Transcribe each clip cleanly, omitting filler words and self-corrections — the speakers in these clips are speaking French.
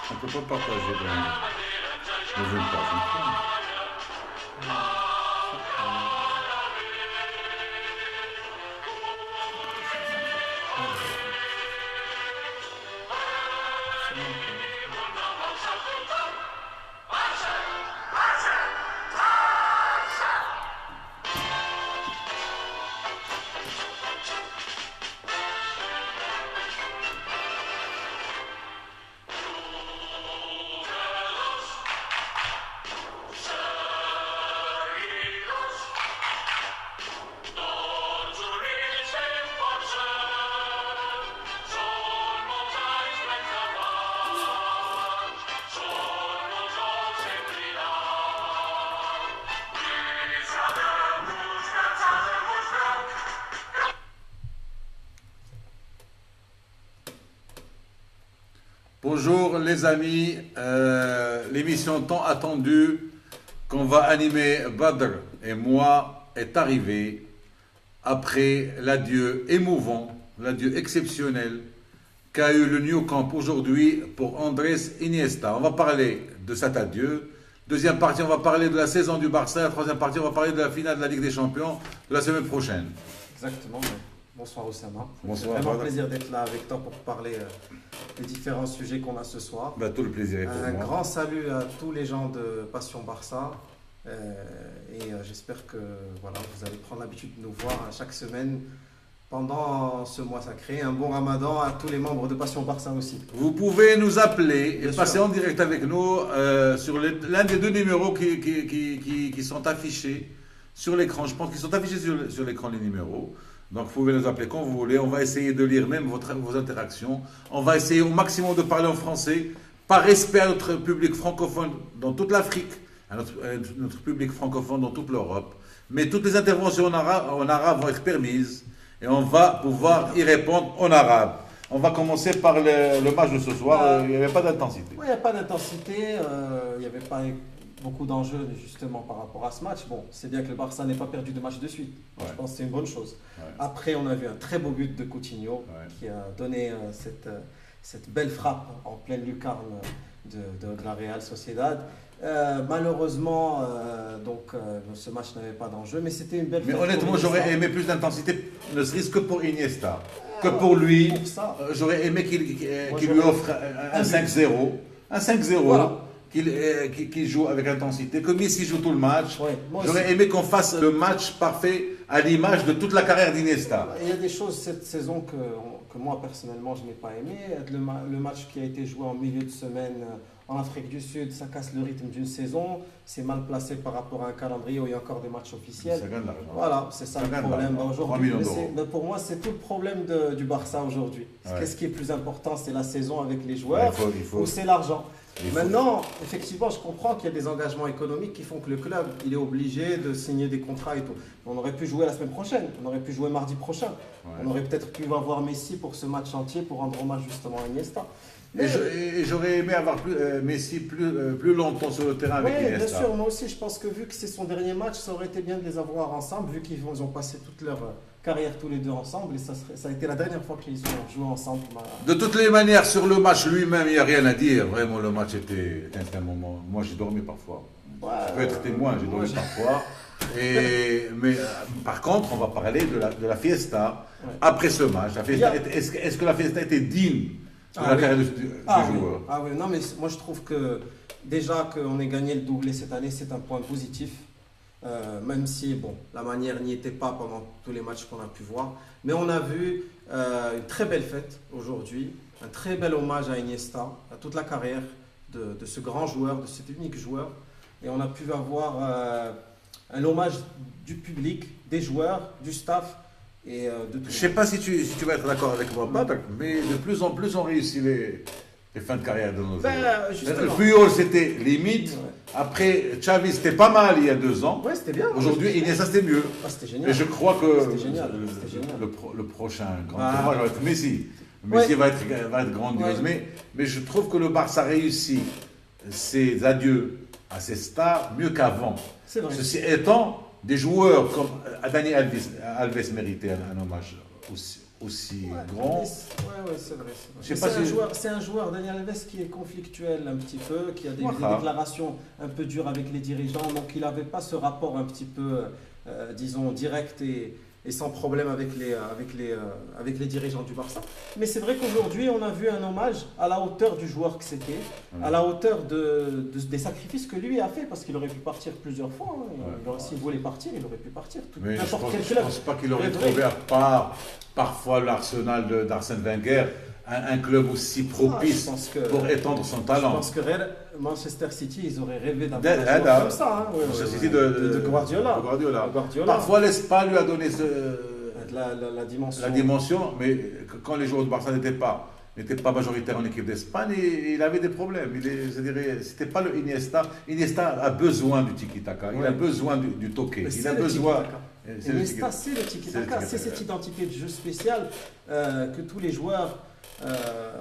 On ne peut pas partager dans une page. Bonjour les amis, l'émission tant attendue qu'on va animer Badr et moi est arrivée après l'adieu émouvant, l'adieu exceptionnel qu'a eu le New Camp aujourd'hui pour Andrés Iniesta. On va parler de cet adieu. Deuxième partie, on va parler de la saison du Barça. La troisième partie, on va parler de la finale de la Ligue des Champions de la semaine prochaine. Exactement. Bonsoir Oussama. Bonsoir. C'est vraiment un plaisir d'être là avec toi pour parler des différents sujets qu'on a ce soir. Bah, tout le plaisir est pour Un moi. grand salut à tous les gens de Passion Barça. J'espère que voilà, vous allez prendre l'habitude de nous voir chaque semaine pendant ce mois sacré. Un bon ramadan à tous les membres de Passion Barça aussi. Vous pouvez nous appeler et Bien passer sûr. en direct avec nous sur l'un des deux numéros qui sont affichés sur l'écran. Je pense qu'ils sont affichés sur l'écran, les numéros. Donc vous pouvez nous appeler quand vous voulez. On va essayer de lire même vos interactions. On va essayer au maximum de parler en français, par respect à notre public francophone dans toute l'Afrique, à notre public francophone dans toute l'Europe. Mais toutes les interventions en arabe vont être permises et on va pouvoir y répondre en arabe. On va commencer par le match de ce soir. Il n'y avait pas d'intensité. Oui, il n'y a pas d'intensité, il n'y avait pas beaucoup d'enjeux justement par rapport à ce match. Bon, c'est bien que le Barça n'ait pas perdu de match de suite. Ouais. Je pense que c'est une bonne chose. Ouais. Après, on a vu un très beau but de Coutinho qui a donné cette belle frappe en pleine lucarne de la Real Sociedad. Malheureusement, ce match n'avait pas d'enjeu, mais c'était une belle Mais fête honnêtement, pour Iniesta. j'aurais aimé plus d'intensité, ne serait-ce que pour Iniesta. Que pour lui, Pour ça. j'aurais aimé qu'il Moi, lui j'aurais- offre un 5-0. Un 5-0, Voilà. qu'il joue avec intensité, que Messi joue tout le match. Ouais, moi J'aurais aussi. aimé qu'on fasse le match parfait à l'image de toute la carrière d'Iniesta. Il y a des choses cette saison que moi personnellement je n'ai pas aimé. Le match qui a été joué en milieu de semaine en Afrique du Sud, ça casse le rythme d'une saison. C'est mal placé par rapport à un calendrier où il y a encore des matchs officiels. Ça gagne de l'argent. Voilà, c'est ça Ça le gagne problème l'argent. 3 aujourd'hui. millions Mais d'euros. mais pour moi, c'est tout le problème du Barça aujourd'hui. Ouais. Qu'est-ce qui est plus important, c'est la saison avec les Ouais, joueurs il faut- ou c'est l'argent? il faut- Maintenant, effectivement, je comprends qu'il y a des engagements économiques qui font que le club il est obligé de signer des contrats et tout. On aurait pu jouer la semaine prochaine, on aurait pu jouer mardi prochain. Ouais. On aurait peut-être pu avoir Messi pour ce match entier pour rendre hommage justement à Iniesta. Et j'aurais aimé avoir Messi plus longtemps sur le terrain avec Oui, bien Iniesta. sûr, moi aussi, je pense que vu que c'est son dernier match, ça aurait été bien de les avoir ensemble, vu qu'ils ont passé toute leur carrière tous les deux ensemble, et ça a été la dernière fois qu'ils ont joué ensemble. De toutes les manières, sur le match lui-même, il n'y a rien à dire. Vraiment, le match était un moment. Moi, j'ai dormi parfois. Ouais, Je peux être témoin, j'ai moi, dormi parfois. Mais par contre, on va parler de la fiesta Ouais. après ce match. La fiesta, Il y a- est-ce que la fiesta était digne de Ah la oui. carrière du Ah oui. joueur? Ah oui, non mais moi je trouve que déjà qu'on ait gagné le doublé cette année, c'est un point positif. Même si bon, la manière n'y était pas pendant tous les matchs qu'on a pu voir. Mais on a vu une très belle fête aujourd'hui, un très bel hommage à Iniesta, à toute la carrière de ce grand joueur, de cet unique joueur. Et on a pu avoir un hommage du public, des joueurs, du staff et de tout Je le ne sais monde. pas si tu vas être d'accord avec moi, Badr, mais de plus en plus on réussit les fins de carrière de nos Ben, joueurs. justement. Puyol, c'était limite. Ouais. Après, Xavi, c'était pas mal il y a 2 ans. Ouais, c'était bien. Aujourd'hui, Iniesta, c'était mieux. Ah, c'était génial. Et je crois que C'était génial, c'était génial. le prochain grand Ah. tournoi va être Messi. Messi Ouais. va être grandiose. Ouais. Mais je trouve que le Barça réussit ses adieux à ses stars mieux qu'avant. C'est vrai. Ceci étant, des joueurs comme Dani Alves méritait un hommage aussi Ouais, grand. ouais, c'est vrai. Je sais Mais pas c'est un joueur, Daniel Alves, qui est conflictuel un petit peu, qui a des Voilà. déclarations un peu dures avec les dirigeants, donc il n'avait pas ce rapport un petit peu, disons, direct et sans problème avec les dirigeants du Barça. Mais c'est vrai qu'aujourd'hui, on a vu un hommage à la hauteur du joueur que c'était, à la hauteur des sacrifices que lui a fait, parce qu'il aurait pu partir plusieurs fois. Hein. S'il voulait partir, il aurait pu partir. Mais je N'importe quel ne club. pense pas qu'il aurait trouvé, à part parfois l'Arsenal d'Arsène Wenger, un club aussi propice je pense que- pour étendre son Je talent. pense que Manchester City, ils auraient rêvé d'avoir un joueur comme ça. Hein. Manchester City de Guardiola. de Guardiola. Guardiola. Parfois, l'Espagne lui a donné La dimension. la dimension, mais quand les joueurs de Barça n'étaient pas majoritaires en équipe d'Espagne, il avait des problèmes. C'était pas le Iniesta. Iniesta a besoin du tiki-taka, il a besoin du toqué, Mais il c'est a le besoin. tiki-taka. Iniesta, c'est le tiki-taka, c'est cette identité de jeu spéciale que tous les joueurs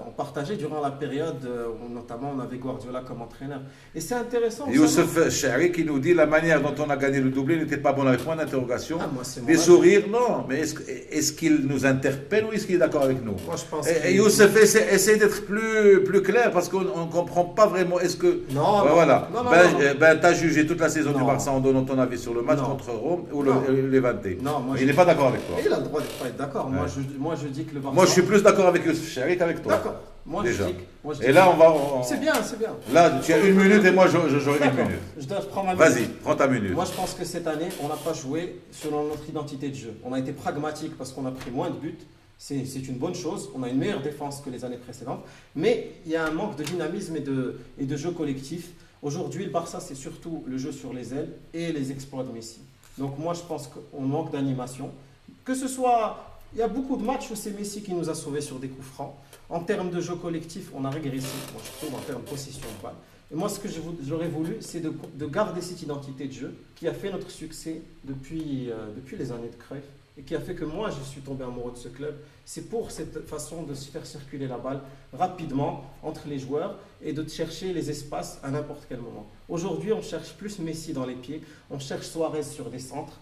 ont partagé durant la période où notamment on avait Guardiola comme entraîneur. Et c'est intéressant. Et Youssef Chari qui nous dit la manière dont on a gagné le doublé n'était pas bonne avec point d'interrogation. Moi, c'est mon Des avis. sourires, non. Mais est-ce qu'il nous interpelle ou est-ce qu'il est d'accord avec nous? Moi, je pense Et Youssef essaie d'être plus clair parce qu'on ne comprend pas vraiment. Est-ce que. Non, Ben non, voilà. non, non, Tu non. as jugé toute la saison du Non. Barça en donnant ton avis sur le match Non. contre Rome ou Non. le Levante. Non, moi, Il n'est pas d'accord avec toi. Il a le droit de pas être d'accord. Moi, je dis que le Barça. Moi, je suis plus d'accord avec Youssef Chari qu'avec toi. D'accord. Moi, Déjà. je dis Et là, on va. C'est bien, c'est bien. Là, tu as une minute et moi, j'aurai une D'accord. minute. Je dois prendre ma minute. Vas-y, prends ta minute. Moi, je pense que cette année, on n'a pas joué selon notre identité de jeu. On a été pragmatique parce qu'on a pris moins de buts. C'est une bonne chose. On a une meilleure défense que les années précédentes. Mais il y a un manque de dynamisme et de jeu collectif. Aujourd'hui, le Barça, c'est surtout le jeu sur les ailes et les exploits de Messi. Donc moi, je pense qu'on manque d'animation. Que ce soit... Il y a beaucoup de matchs où c'est Messi qui nous a sauvés sur des coups francs. En termes de jeu collectif, on a régressé, moi je trouve, en termes de possession de balle. Et moi, ce que j'aurais voulu, c'est de garder cette identité de jeu qui a fait notre succès depuis les années de Cruyff et qui a fait que moi, je suis tombé amoureux de ce club. C'est pour cette façon de se faire circuler la balle rapidement entre les joueurs et de chercher les espaces à n'importe quel moment. Aujourd'hui, on cherche plus Messi dans les pieds, on cherche Suarez sur des centres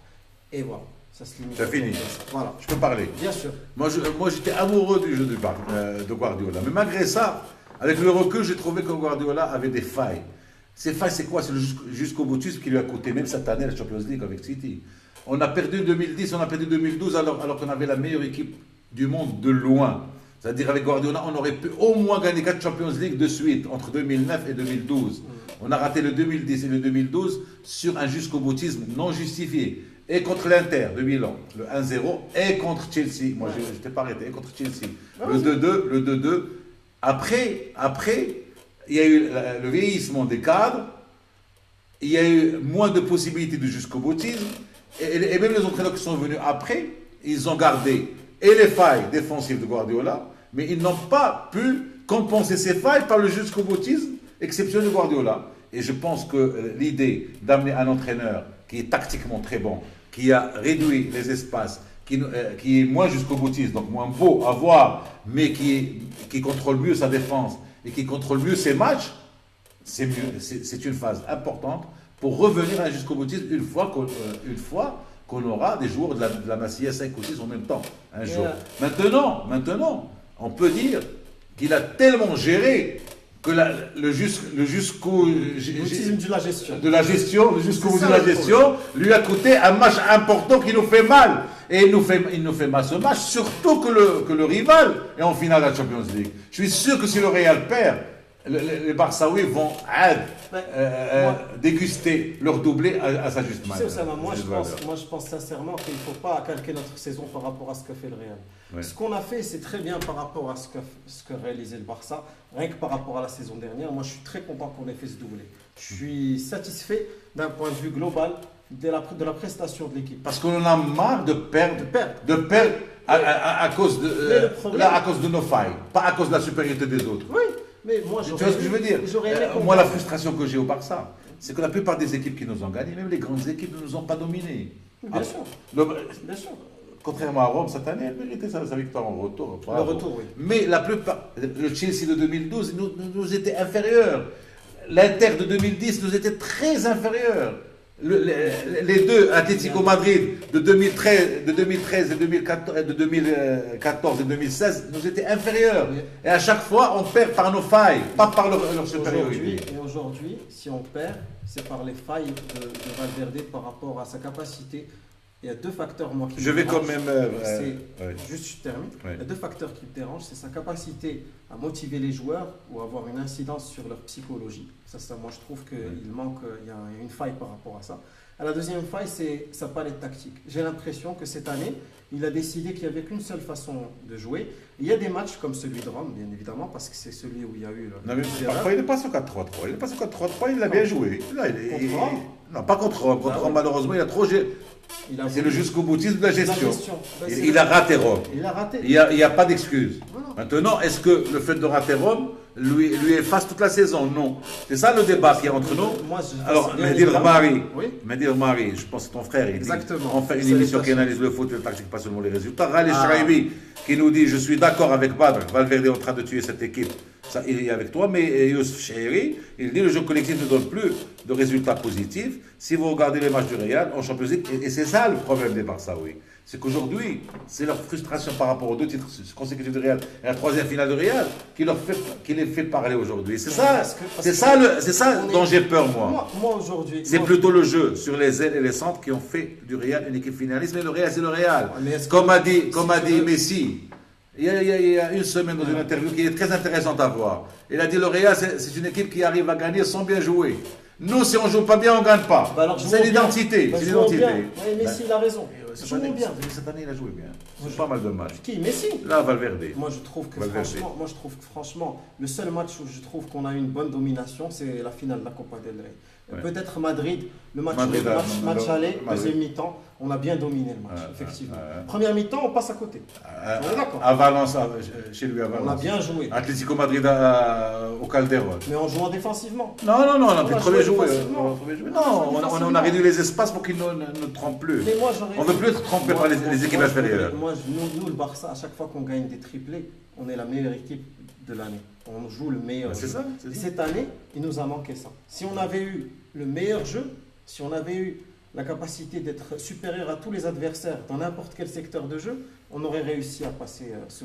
et voilà. Ça se limite. C'est fini. Voilà. Je peux parler. Bien sûr. Moi, j'étais amoureux du jeu de Guardiola. Mais malgré ça, avec le recul, j'ai trouvé que Guardiola avait des failles. Ces failles, c'est quoi? C'est le jusqu'au boutisme qui lui a coûté même cette année la Champions League avec City. On a perdu 2010, on a perdu 2012 alors qu'on avait la meilleure équipe du monde de loin. C'est-à-dire avec Guardiola, on aurait pu au moins gagner 4 Champions League de suite entre 2009 et 2012. On a raté le 2010 et le 2012 sur un jusqu'au boutisme non justifié. Et contre l'Inter de Milan, le 1-0, et contre Chelsea. Moi, je ne t'ai pas arrêté, et contre Chelsea. Le 2-2. Après, il y a eu le vieillissement des cadres, il y a eu moins de possibilités de jusqu'au boutisme, et même les entraîneurs qui sont venus après, ils ont gardé et les failles défensives de Guardiola, mais ils n'ont pas pu compenser ces failles par le jusqu'au boutisme exceptionnel de Guardiola. Et je pense que l'idée d'amener un entraîneur qui est tactiquement très bon, qui a réduit les espaces, qui est moins jusqu'au boutiste, donc moins beau à voir, mais qui contrôle mieux sa défense et qui contrôle mieux ses matchs, c'est mieux. C'est une phase importante pour revenir à jusqu'au boutiste une fois qu'on aura des joueurs de la Masia 5 ou 6 en même temps, un jour. Maintenant, on peut dire qu'il a tellement géré que le jusqu'au L'autisme de la gestion. le jusqu'au bout de la gestion lui a coûté un match important qui nous fait mal. Et il nous fait mal ce match, surtout que le rival est en finale de la Champions League. Je suis sûr que si le Real perd, les Barçaouis vont déguster leur doublé à sa juste manière. Tu sais, Oussama, moi je pense sincèrement qu'il ne faut pas calquer notre saison par rapport à ce que fait le Real. Ouais. Ce qu'on a fait, c'est très bien par rapport à ce que réalisait le Barça, rien que par rapport à la saison dernière. Moi, je suis très content qu'on ait fait ce doublé. Je suis satisfait d'un point de vue global de la prestation de l'équipe. Parce qu'on en a marre de perdre à cause de nos failles, pas à cause de la supériorité des autres. Oui, mais moi, Tu vois ce que je veux dire? Moi, la frustration que j'ai au Barça, c'est que la plupart des équipes qui nous ont gagné, même les grandes équipes, ne nous ont pas dominés. Bien sûr. Bien sûr. Contrairement à Rome, cette année, elle méritait sa victoire en retour. Le retour, oui. Mais la plupart, le Chelsea de 2012 nous était inférieur. L'Inter de 2010 nous était très inférieur. les deux, Atlético Madrid de 2013 et 2014 et 2016, nous étaient inférieurs. Et à chaque fois, on perd par nos failles, pas par leur supériorité. Et aujourd'hui, si on perd, c'est par les failles de Valverde par rapport à sa capacité. Il y a deux facteurs, moi, qui Je me vais quand dérangent. même. Juste, je termine. Ouais. Il y a deux facteurs qui me dérangent. C'est sa capacité à motiver les joueurs ou avoir une incidence sur leur psychologie. Ça moi, je trouve qu'il manque, il y a une faille par rapport à ça. Et la deuxième faille, c'est sa palette tactique. J'ai l'impression que cette année, il a décidé qu'il n'y avait qu'une seule façon de jouer. Il y a des matchs comme celui de Rome, bien évidemment, parce que c'est celui où il y a eu... Non, mais parfois, il n'est pas sur 4-3-3. Il n'est pas sur 4-3-3, il a bien joué. Là, Contre Rome ? Non, pas contre Rome. Contre Rome, malheureusement, il a trop... C'est le jusqu'au boutisme de la gestion. Il a raté Rome. Il a raté. Il n'y a pas d'excuse. Voilà. Maintenant, est-ce que le fait de rater Rome lui efface toute la saison? Non. C'est ça le débat qu'il y a entre nous. Alors, Mehdi Mari, je pense que ton frère, il dit, on fait une émission qui analyse le foot et le tactique, pas seulement les résultats. Raleigh Shraibi, qui nous dit, je suis d'accord avec Badr, Valverde est en train de tuer cette équipe. Ça, il est avec toi, mais Youssef Chehri, il dit, le jeu collectif ne donne plus de résultats positifs. Si vous regardez les matchs du Real en Champions League, et c'est ça le problème des Barçaouis, c'est qu'aujourd'hui, c'est leur frustration par rapport aux deux titres consécutifs du Real et la troisième finale du Real qui les fait parler aujourd'hui. C'est ça dont j'ai peur, moi. Moi aujourd'hui. C'est plutôt le jeu sur les ailes et les centres qui ont fait du Real une équipe finaliste. Mais le Real, c'est le Real. Comme a dit Messi, il y a une semaine dans une interview qui est très intéressante à voir. Il a dit le Real, c'est une équipe qui arrive à gagner sans bien jouer. Nous, si on ne joue pas bien, on ne gagne pas. C'est l'identité. C'est l'identité. Messi, il a raison. Cette année, il a joué bien. C'est pas mal de matchs. Qui? Messi? Là, Valverde. Moi, je trouve que franchement, le seul match où je trouve qu'on a une bonne domination, c'est la finale de la Copa del Rey. Ouais. Peut-être Madrid, le match aller, deuxième mi-temps, on a bien dominé le match, effectivement. Première mi-temps, on passe à côté. On est d'accord. À Valence, chez lui à Valence. On a bien joué. Atlético Madrid au Calderón. Mais en jouant défensivement. Non, on a pu trop jouer. Non, on a réduit les espaces pour qu'ils ne trompent plus. On ne veut plus être trompé par les équipes inférieures. Nous, le Barça, à chaque fois qu'on gagne des triplés, on est la meilleure équipe de l'année. On joue le meilleur jeu. Et cette année, il nous a manqué ça. Si on avait eu le meilleur jeu, si on avait eu la capacité d'être supérieur à tous les adversaires dans n'importe quel secteur de jeu, on aurait réussi à passer ce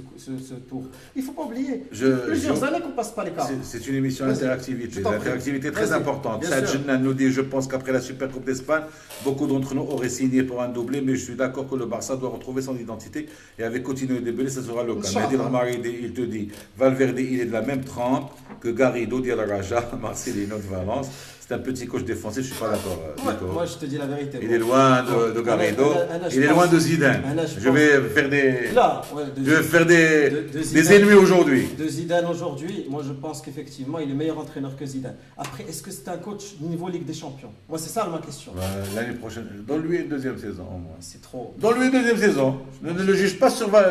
tour. Il ne faut pas oublier, plusieurs années qu'on ne passe pas les quarts. C'est une émission d'interactivité. L'interactivité est très importante. Saad Jennan nous dit, je pense qu'après la Super Coupe d'Espagne, beaucoup d'entre nous auraient signé pour un doublé, mais je suis d'accord que le Barça doit retrouver son identité et avec continuer de débeller, ça sera le cas. Mehdi Mari, il te dit, Valverde, il est de la même trempe que Garrido d'Iraja, Marcelino de Valence. C'est un petit coach défensif, je ne suis pas d'accord. Moi, je te dis la vérité. Il est loin de Garrido, il est loin de Zidane. Je vais faire des ennemis aujourd'hui. De Zidane aujourd'hui, moi je pense qu'effectivement, il est meilleur entraîneur que Zidane. Après, est-ce que c'est un coach niveau Ligue des Champions? Moi, c'est ça ma question. L'année prochaine, donne-lui une deuxième saison au moins. C'est trop. Donne-lui une deuxième saison. Ne le juge pas sur Rome.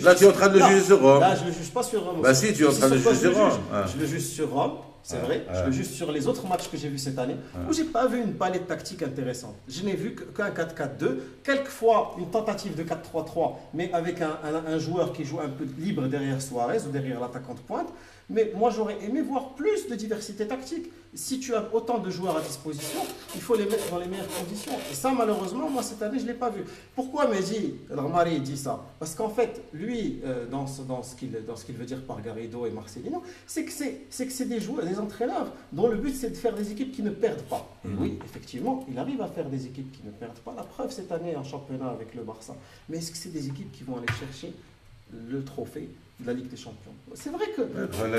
Là, tu es en train de le juger sur Rome. Là, je ne le juge pas sur Rome. Bah si, tu es en train de le juger sur Rome. Je le juge sur Rome. C'est vrai, je le juge sur les autres matchs que j'ai vus cette année, où je n'ai pas vu une palette tactique intéressante. Je n'ai vu qu'un 4-4-2, quelquefois une tentative de 4-3-3, mais avec un joueur qui joue un peu libre derrière Suarez ou derrière l'attaquant de pointe. Mais moi, j'aurais aimé voir plus de diversité tactique. Si tu as autant de joueurs à disposition, il faut les mettre dans les meilleures conditions. Et ça, malheureusement, moi, cette année, je ne l'ai pas vu. Pourquoi Mehdi Mari dit ça? Parce qu'en fait, lui, dans ce qu'il veut dire par Garrido et Marcelino, c'est que c'est des joueurs, des entraîneurs dont le but, c'est de faire des équipes qui ne perdent pas. Et oui, effectivement, il arrive à faire des équipes qui ne perdent pas. La preuve, cette année, en championnat avec le Barça. Mais est-ce que c'est des équipes qui vont aller chercher le trophée de la Ligue des Champions? C'est vrai que le trophée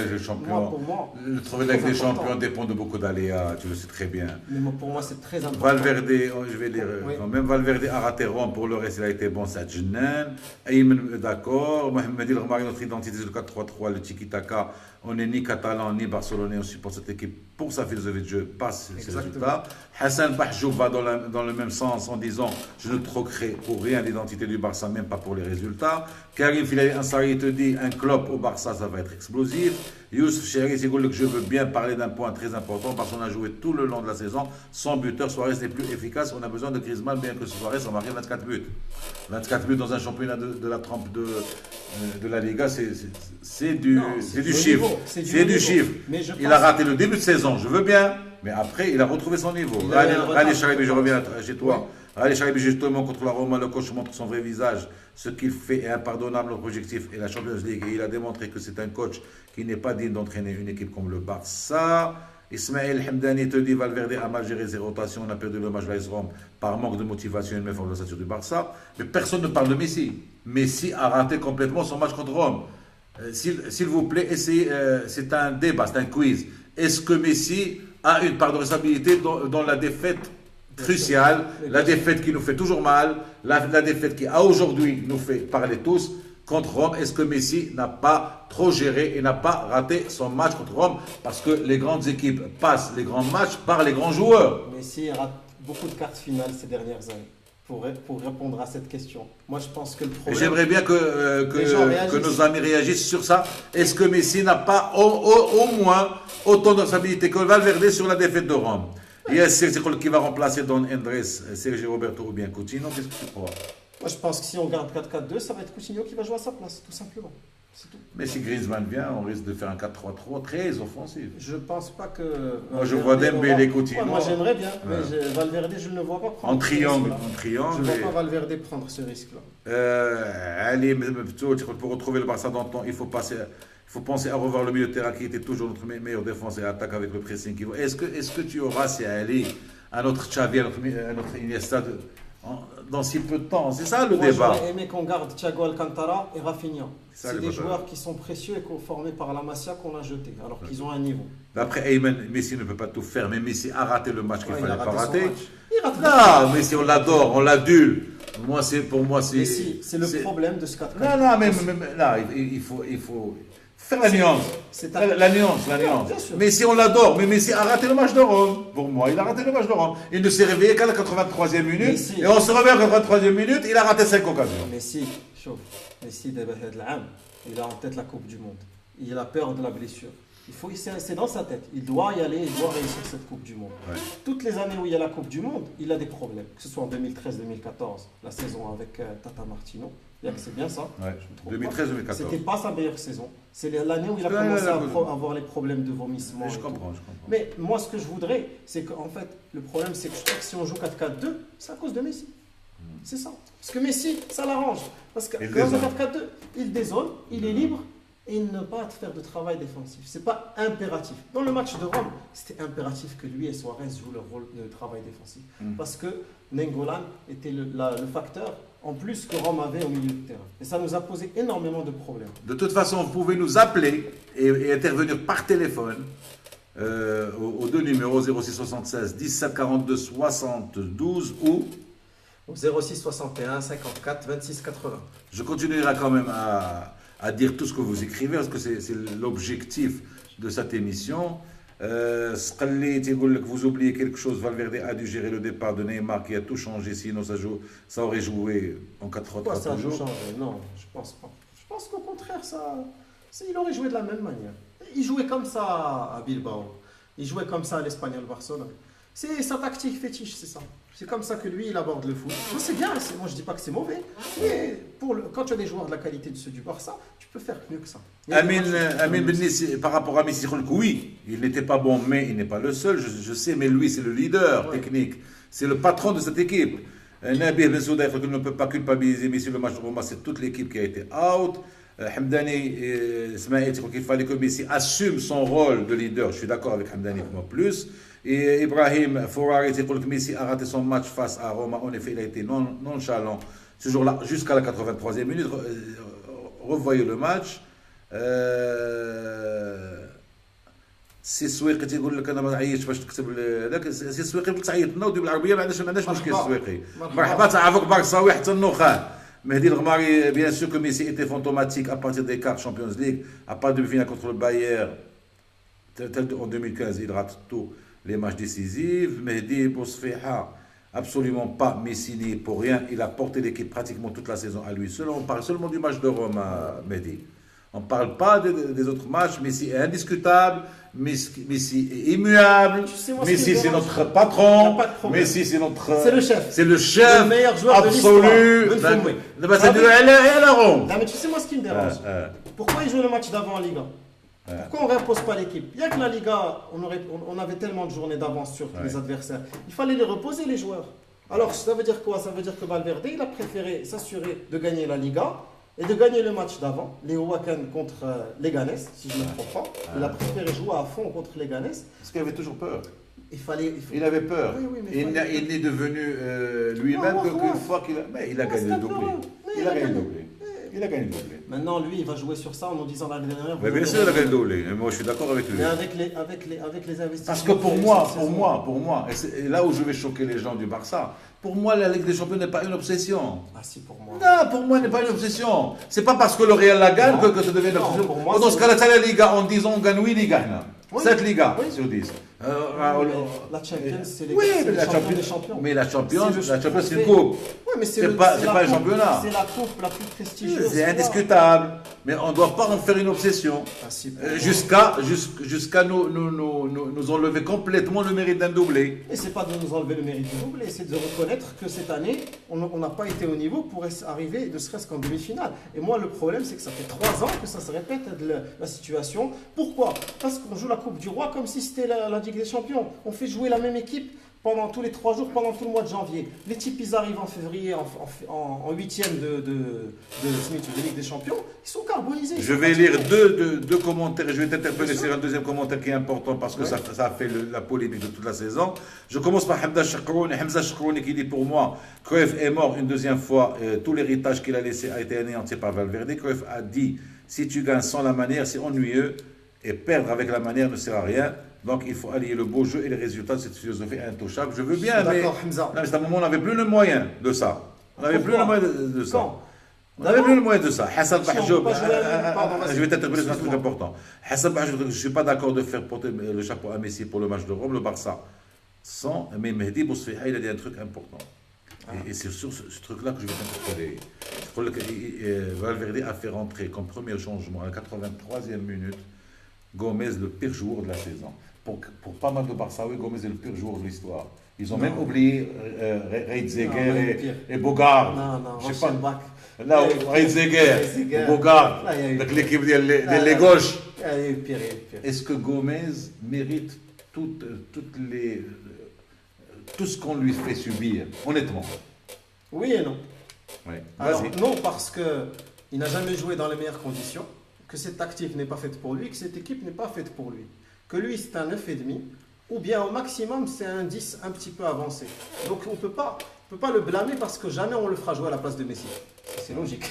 de la Ligue des Champions dépend de beaucoup d'aléas, tu le sais très bien. Mais pour moi, c'est très important. Valverde, je vais lire, même Valverde a raté Rome, pour le reste, il a été bon, Saad Jennan. Ayman, d'accord. Mohamed El Ramari, notre identité, c'est le 4-3-3, le tiki-taka. On n'est ni catalan ni barcelonais, on supporte cette équipe pour sa philosophie de jeu, pas ses résultats. Hassan Bahjoub va dans le même sens en disant je ne troquerai pour rien l'identité du Barça, même pas pour les résultats. Karim Filali Ansari te dit un Klopp au Barça, ça va être explosif. Youssef Chérif, je veux bien parler d'un point très important parce qu'on a joué tout le long de la saison sans buteur. Suarez n'est plus efficace. On a besoin de Griezmann, bien que Suarez en marqué 24 buts. 24 buts dans un championnat de la trempe de la Liga, c'est du chiffre. C'est du chiffre. Il a raté le début de saison, je veux bien, mais après, il a retrouvé son niveau. Allez, Charibi, je reviens chez toi. Allez, Charibi, justement, contre la Roma, le coach montre son vrai visage. Ce qu'il fait est impardonnable. Notre objectif est la Champions League. Et il a démontré que c'est un coach qui n'est pas digne d'entraîner une équipe comme le Barça. Ismaël Hamdani te dit Valverde a mal géré ses rotations. On a perdu le match l'AS Rome par manque de motivation et une méforme de l'ossature du Barça. Mais personne ne parle de Messi. Messi a raté complètement son match contre Rome. S'il vous plaît, essayez. C'est un débat, c'est un quiz. Est-ce que Messi a une part de responsabilité dans la défaite cruciale, la défaite qui nous fait toujours mal, la défaite qui, à aujourd'hui, nous fait parler tous contre Rome? Est-ce que Messi n'a pas trop géré et n'a pas raté son match contre Rome? Parce que les grandes équipes passent les grands matchs par les grands joueurs. Messi rate beaucoup de cartes finales ces dernières années. Pour répondre à cette question. Moi, je pense que le problème... J'aimerais bien que nos amis réagissent sur ça. Est-ce que Messi n'a pas au moins autant de responsabilité que Valverde sur la défaite de Rome? Il y a Sergio qui va remplacer Don Andrés, Sergio Roberto ou bien Coutinho. Qu'est-ce que tu crois? Moi, je pense que si on garde 4-4-2, ça va être Coutinho qui va jouer à sa place, tout simplement. Tout. Mais si Griezmann vient, on risque de faire un 4-3-3 très offensif. Je pense pas que... Moi, je vois Dembélé, Coutinho. Ouais, moi, j'aimerais bien, mais Valverde, je ne le vois pas prendre en triangle. Je ne vois pas Valverde prendre ce risque-là. Allez, pour retrouver le Barça d'antan, il faut penser à revoir le milieu de terrain qui était toujours notre meilleure défense et attaque avec le pressing. Est-ce que tu auras, si Ali, un autre Xavi, un autre Iniesta dans si peu de temps? C'est ça le débat. J'aurais aimé qu'on garde Thiago Alcantara et Rafinha. C'est des joueurs qui sont précieux et formés par la Masia qu'on a jeté, alors qu'ils ont un niveau. D'après Ayman, Messi ne peut pas tout faire, mais Messi a raté le match qu'il ne fallait pas rater. Non, Messi, on l'adore, on l'adule. Pour moi, c'est... Messi, c'est le problème de ce 4 Non, mais là, il faut faire la nuance. La nuance. Messi, on l'adore, mais Messi a raté le match de Rome. Pour moi, il a raté le match de Rome. Il ne s'est réveillé qu'à la 83e minute. Messi. Et on se réveille à la 83e minute, il a raté 5 occasions. Messi, il a en tête la Coupe du Monde. Il a peur de la blessure. C'est dans sa tête. Il doit y aller, il doit réussir cette Coupe du Monde. Ouais. Toutes les années où il y a la Coupe du Monde, il a des problèmes. Que ce soit en 2013-2014, la saison avec Tata Martino. C'est bien ça. Ouais. 2013-2014. C'était pas sa meilleure saison. C'est l'année où il a commencé à avoir les problèmes de vomissement. Je comprends. Mais moi, ce que je voudrais, c'est qu'en fait, le problème, c'est que je crois que si on joue 4-4-2, c'est à cause de Messi. C'est ça. Parce que Messi, ça l'arrange. Parce que quand on joue 4-4-2, il dézone, il est libre et il ne va pas faire de travail défensif. Ce n'est pas impératif. Dans le match de Rome, c'était impératif que lui et Suarez jouent leur rôle de travail défensif. Parce que Nainggolan était le facteur en plus que Rome avait au milieu de terrain. Et ça nous a posé énormément de problèmes. De toute façon, vous pouvez nous appeler et intervenir par téléphone aux deux numéros 06 76 17 42 72 ou au 06 61 54 26 80. Je continuerai quand même à dire tout ce que vous écrivez parce que c'est l'objectif de cette émission. Vous oubliez quelque chose. Valverde a dû gérer le départ de Neymar qui a tout changé. Sinon, ça aurait joué en 4-3-3 ça toujours. Non, je pense pas. Je pense qu'au contraire, il aurait joué de la même manière. Il jouait comme ça à Bilbao. Il jouait comme ça à l'Espagnol Barcelone. C'est sa tactique fétiche, c'est ça. C'est comme ça que lui, il aborde le foot. C'est bien, moi je ne dis pas que c'est mauvais, mais quand tu as des joueurs de la qualité de ceux du Barça, tu peux faire mieux que ça. Amin Benni, par rapport à Messi, oui, il n'était pas bon, mais il n'est pas le seul, je sais, mais lui c'est le leader technique, c'est le patron de cette équipe. Nabil Ben Souda, il ne peut pas culpabiliser Messi, le match de Roma, c'est toute l'équipe qui a été out. Hamdani, Ismaël, il fallait que Messi assume son rôle de leader, je suis d'accord avec Hamdani pour moi plus. Et Ibrahim Fourari, c'est pour que Messi a raté son match face à Roma. En effet, il a été nonchalant ce jour-là jusqu'à la 83e minute. Revoyez le match. سي سويقي تيقول لك انا ما عييتش باش تكتب هذاك سي سويقي تعيط لنا ودي بالعربيه ما عندناش مشكل سويقي مرحبا تعافوك بارساوي حتى النخاع Mehdi El Ghmari, bien sûr que Messi était fantomatique à partir des quarts Champions League, à part de finale contre le Bayern, en 2015, il rate tous les matchs décisifs. Mehdi Bousfiha, absolument pas Messi ni pour rien, il a porté l'équipe pratiquement toute la saison à lui seul. On parle seulement du match de Rome à Mehdi. On ne parle pas des autres matchs. Messi est indiscutable. Messi est immuable. Tu sais, moi, Messi, c'est notre Il n'y patron. a pas de problème. Messi, c'est notre. C'est le chef. C'est le chef. Le meilleur joueur de absolu. l'histoire. Ben Foumé. C'est du la ronde. Non, mais tu sais, moi, ce qui me dérange, pourquoi il joue le match d'avant en Liga? Pourquoi on ne repose pas l'équipe? Il y a que la Liga, on avait tellement de journées d'avance sur les adversaires. Il fallait les reposer, les joueurs. Alors, ça veut dire quoi? Ça veut dire que Valverde, il a préféré s'assurer de gagner la Liga et de gagner le match d'avant, les Wakan contre Leganés, si je ne me trompe pas. Il a préféré jouer à fond contre Leganés. Parce qu'il avait toujours peur. Il avait peur. Oui, mais il n'est devenu lui-même qu'une fois qu'il a. Mais il a gagné le doublé. Il a gagné le doublé. Il a gagné le doublé. Maintenant, lui, il va jouer sur ça en nous disant l'année dernière. Mais bien sûr, il a gagné le doublé. Et moi, je suis d'accord avec lui. Mais avec les investissements. Parce que pour moi, et là où je vais choquer les gens du Barça, pour moi, la Ligue des Champions n'est pas une obsession. Ah si, pour moi. Non, pour moi, n'est pas une obsession. C'est pas parce que le Real la gagne que ça devient une obsession. Pour moi, dans ce cas-là, c'est la Liga, en disant on gagne 8 Ligas. 7 Ligas sur 10. La Champions, c'est Oui, les champions des champions. Mais la Champions, c'est une coupe. Oui, mais C'est pas un championnat. C'est la coupe la plus prestigieuse. C'est indiscutable. Mais on ne doit pas en faire une obsession. Ah, si, Jusqu'à nous enlever complètement le mérite d'un doublé. Et c'est pas de nous enlever le mérite du doublé, c'est de reconnaître que cette année, on n'a pas été au niveau pour arriver ne serait-ce qu'en demi-finale. Et moi, le problème, c'est que ça fait 3 ans que ça se répète la situation. Pourquoi? Parce qu'on joue la Coupe du Roi comme si c'était la Ligue des Champions. On fait jouer la même équipe pendant tous les 3 jours, pendant tout le mois de janvier. Les types, ils arrivent en février, en 8e de Ligue des Champions. Ils sont carbonisés. Je vais lire deux commentaires et je vais t'interpeller sur un deuxième commentaire qui est important parce que ça a fait la polémique de toute la saison. Je commence par Hamza Chakrouni qui dit pour moi, Cruyff est mort une deuxième fois. Tout l'héritage qu'il a laissé a été anéanti par Valverde. Cruyff a dit, si tu gagnes sans la manière, c'est ennuyeux et perdre avec la manière ne sert à rien. Donc il faut allier le beau jeu et les résultats de cette philosophie intouchable. Je veux bien, mais à un moment, on n'avait plus le moyen de ça. On n'avait plus le moyen de ça. On n'avait plus le moyen de ça. Hassan Bahjoub, je vais t'interpeller sur un truc important. Hassan Bahjoub, je ne suis pas d'accord de faire porter le chapeau à Messi pour le match de Rome, le Barça. Sans, mais Mehdi Bousfiha, il a dit un truc important. Et c'est sur ce truc-là que je vais t'interpeller. Valverde a fait rentrer comme premier changement à la 83e minute Gomez, le pire joueur de la saison. Pour pas mal de Barçaouis, Gomez est le pire joueur de l'histoire. Ils ont même oublié Reitzeger et Bogart. Non, je sais pas. Là, Reitzeger, Bogart, avec l'équipe des gauches. Est-ce que Gomez mérite tout ce qu'on lui fait subir, honnêtement? Oui et non. Oui. Alors, non, parce qu'il n'a jamais joué dans les meilleures conditions, que cette tactique n'est pas faite pour lui, que cette équipe n'est pas faite pour lui. Que lui, c'est un 9,5, ou bien au maximum, c'est un 10 un petit peu avancé. Donc on ne peut pas le blâmer parce que jamais on le fera jouer à la place de Messi. C'est logique.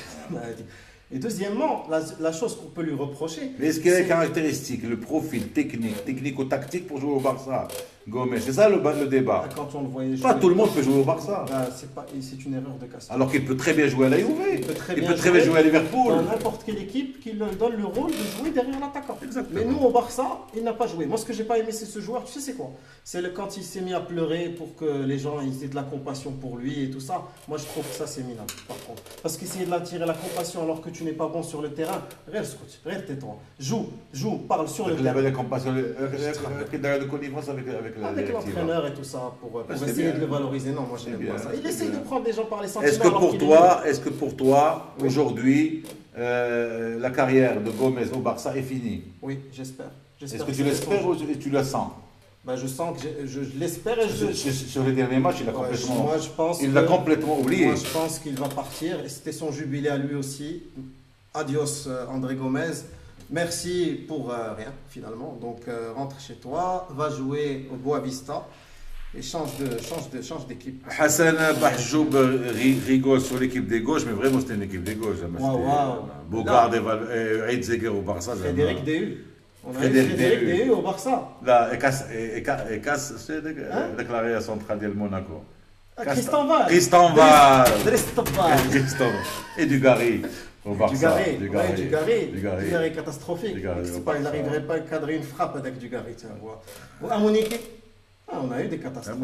Et deuxièmement, la chose qu'on peut lui reprocher... Mais est-ce qu'il a les caractéristiques, le profil technico-tactique pour jouer au Barça, Gomez? C'est ça le débat. Quand on le voyait jouer, pas tout le monde peut jouer au Barça. C'est une erreur de Castor. Alors qu'il peut très bien jouer à la Juve. Il peut très bien jouer à Liverpool. Dans n'importe quelle équipe qui lui donne le rôle de jouer derrière l'attaquant. Mais nous, au Barça, il n'a pas joué. Moi, ce que j'ai pas aimé, c'est ce joueur. Tu sais, c'est quoi? C'est quand il s'est mis à pleurer pour que les gens aient de la compassion pour lui et tout ça. Moi, je trouve que ça, c'est minable, par contre. Parce qu'essayer de l'attirer la compassion alors que tu n'es pas bon sur le terrain, reste tais-toi. Joue, parle sur le terrain. Il avait la compassion, de connivence avec l'entraîneur et tout ça pour essayer de le valoriser. Non, moi je n'aime pas ça. Il essaye de prendre des gens par les sentiments. Est-ce que pour toi, aujourd'hui, la carrière de Gomez au Barça est finie? Oui, j'espère. Est-ce que tu l'espères ou tu la sens? Je sens que je l'espère et sur les derniers matchs, il l'a complètement oublié. Moi, je pense qu'il va partir et c'était son jubilé à lui aussi. Adios, André Gomez. Merci pour rien, finalement. Donc, rentre chez toi, va jouer au Boavista et change d'équipe. Hassan Bahjoub rigole sur l'équipe des gauches, mais vraiment, c'était une équipe des gauches. Bogart et Reitzeger au Barça. Frédéric Déhu. On a Frédéric Déhu au Barça. Là, et Cass, c'est déclaré à centrale de Monaco. Christian Val. Et Dugarry. Au Barça. Dugarry catastrophique. Il n'arriverait pas à cadrer une frappe avec Dugarry. À Monique, on a eu des catastrophes.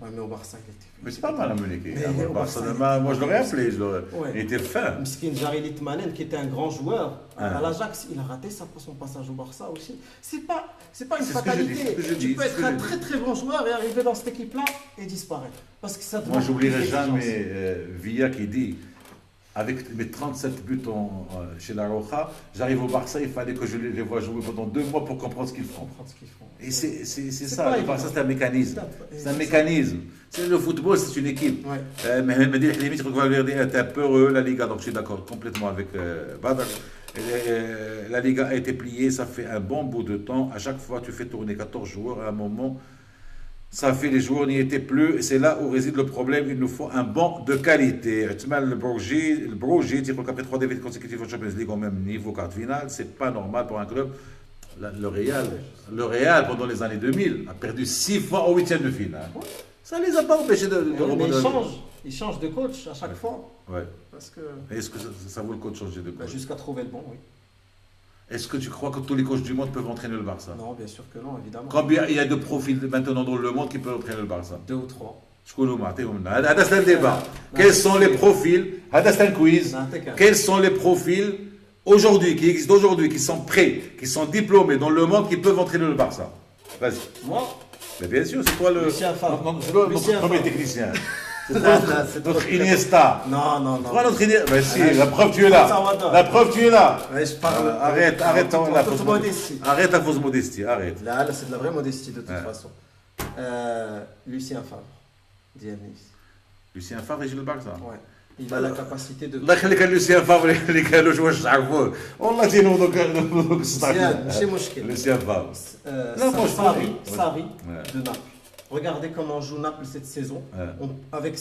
Ouais, mais au Barça, il était. Mais c'est pas mal amené. Mais au Barça, Moi, je l'aurais appelé. Ouais. Il était fin. Miskin Jarry Litmanen, qui était un grand joueur, Ah. à l'Ajax, il a raté son passage au Barça aussi. C'est pas une C'est ce que je dis, fatalité. c'est ce que je Tu dis, peux c'est ce être que un je très très bon joueur et arriver dans cette équipe-là et disparaître. Parce que ça Moi, demande j'oublierai plus jamais d'exigence. Villa qui dit avec mes 37 buts chez la Roja, j'arrive au Barça, il fallait que je les vois jouer pendant 2 mois pour comprendre ce qu'ils font. Comprendre ce qu'ils font. Et c'est C'est ça, pas le Barça évident. c'est un mécanisme. C'est un ça. mécanisme. C'est le football, c'est une équipe. Ouais. Mehdi Hlimi, je crois que Valverde est un peu heureux, la Liga, donc je suis d'accord complètement avec Badr. La Liga a été pliée, ça fait un bon bout de temps. À chaque fois, tu fais tourner 14 joueurs à un moment. Ça fait les joueurs n'y étaient plus, et c'est là où réside le problème. Il nous faut un banc de qualité. Le Brogy, après 3 défaites consécutives en Champions League au même niveau quart de finale, c'est pas normal pour un club. Le Real, pendant les années 2000, a perdu 6 fois au 8e de finale. Ça les a pas empêchés de Mais remonter. il change de coach à chaque fois. Ouais. Parce que Est-ce que ça vaut le coup de changer de coach? jusqu'à trouver le bon, oui. Est-ce que tu crois que tous les coachs du monde peuvent entraîner le Barça? Non, bien sûr que non, évidemment. Combien il y a de profils maintenant dans le monde qui peuvent entraîner le Barça? 2 ou 3. C'est un débat. Quels sont les profils? C'est un quiz. Quels sont les profils aujourd'hui, qui existent aujourd'hui, qui sont prêts, qui sont diplômés dans le monde, qui peuvent entraîner le Barça? Vas-y. Moi, Mais bien sûr, c'est toi le. Lucien Favre. Notre Lucien premier Favre. technicien. C'est Non, toi non, c'est notre trop- Iniesta. Non, non, non. Toi, notre Iniesta. Ben si, Ah, la preuve, tu es là. Salvador. La preuve, tu es là. Ouais, je parle. Arrête en la toute fausse modestie. Arrête ta fausse modestie, arrête. Là, c'est de la vraie modestie de toute Ouais. façon. Lucien Favre, Dianis. Lucien Favre et Gilles Barça. Ouais. Il a la capacité de. الله يخليك لوسيان فافر اللي كانوا واش تعرفوه والله تينو دوك مزيان ماشي مشكل. لوسيان فافر Non, moi, je Sarri, connais. Sarri Ouais. de Naples. Regardez comment joue Naples cette saison. Ouais. Avec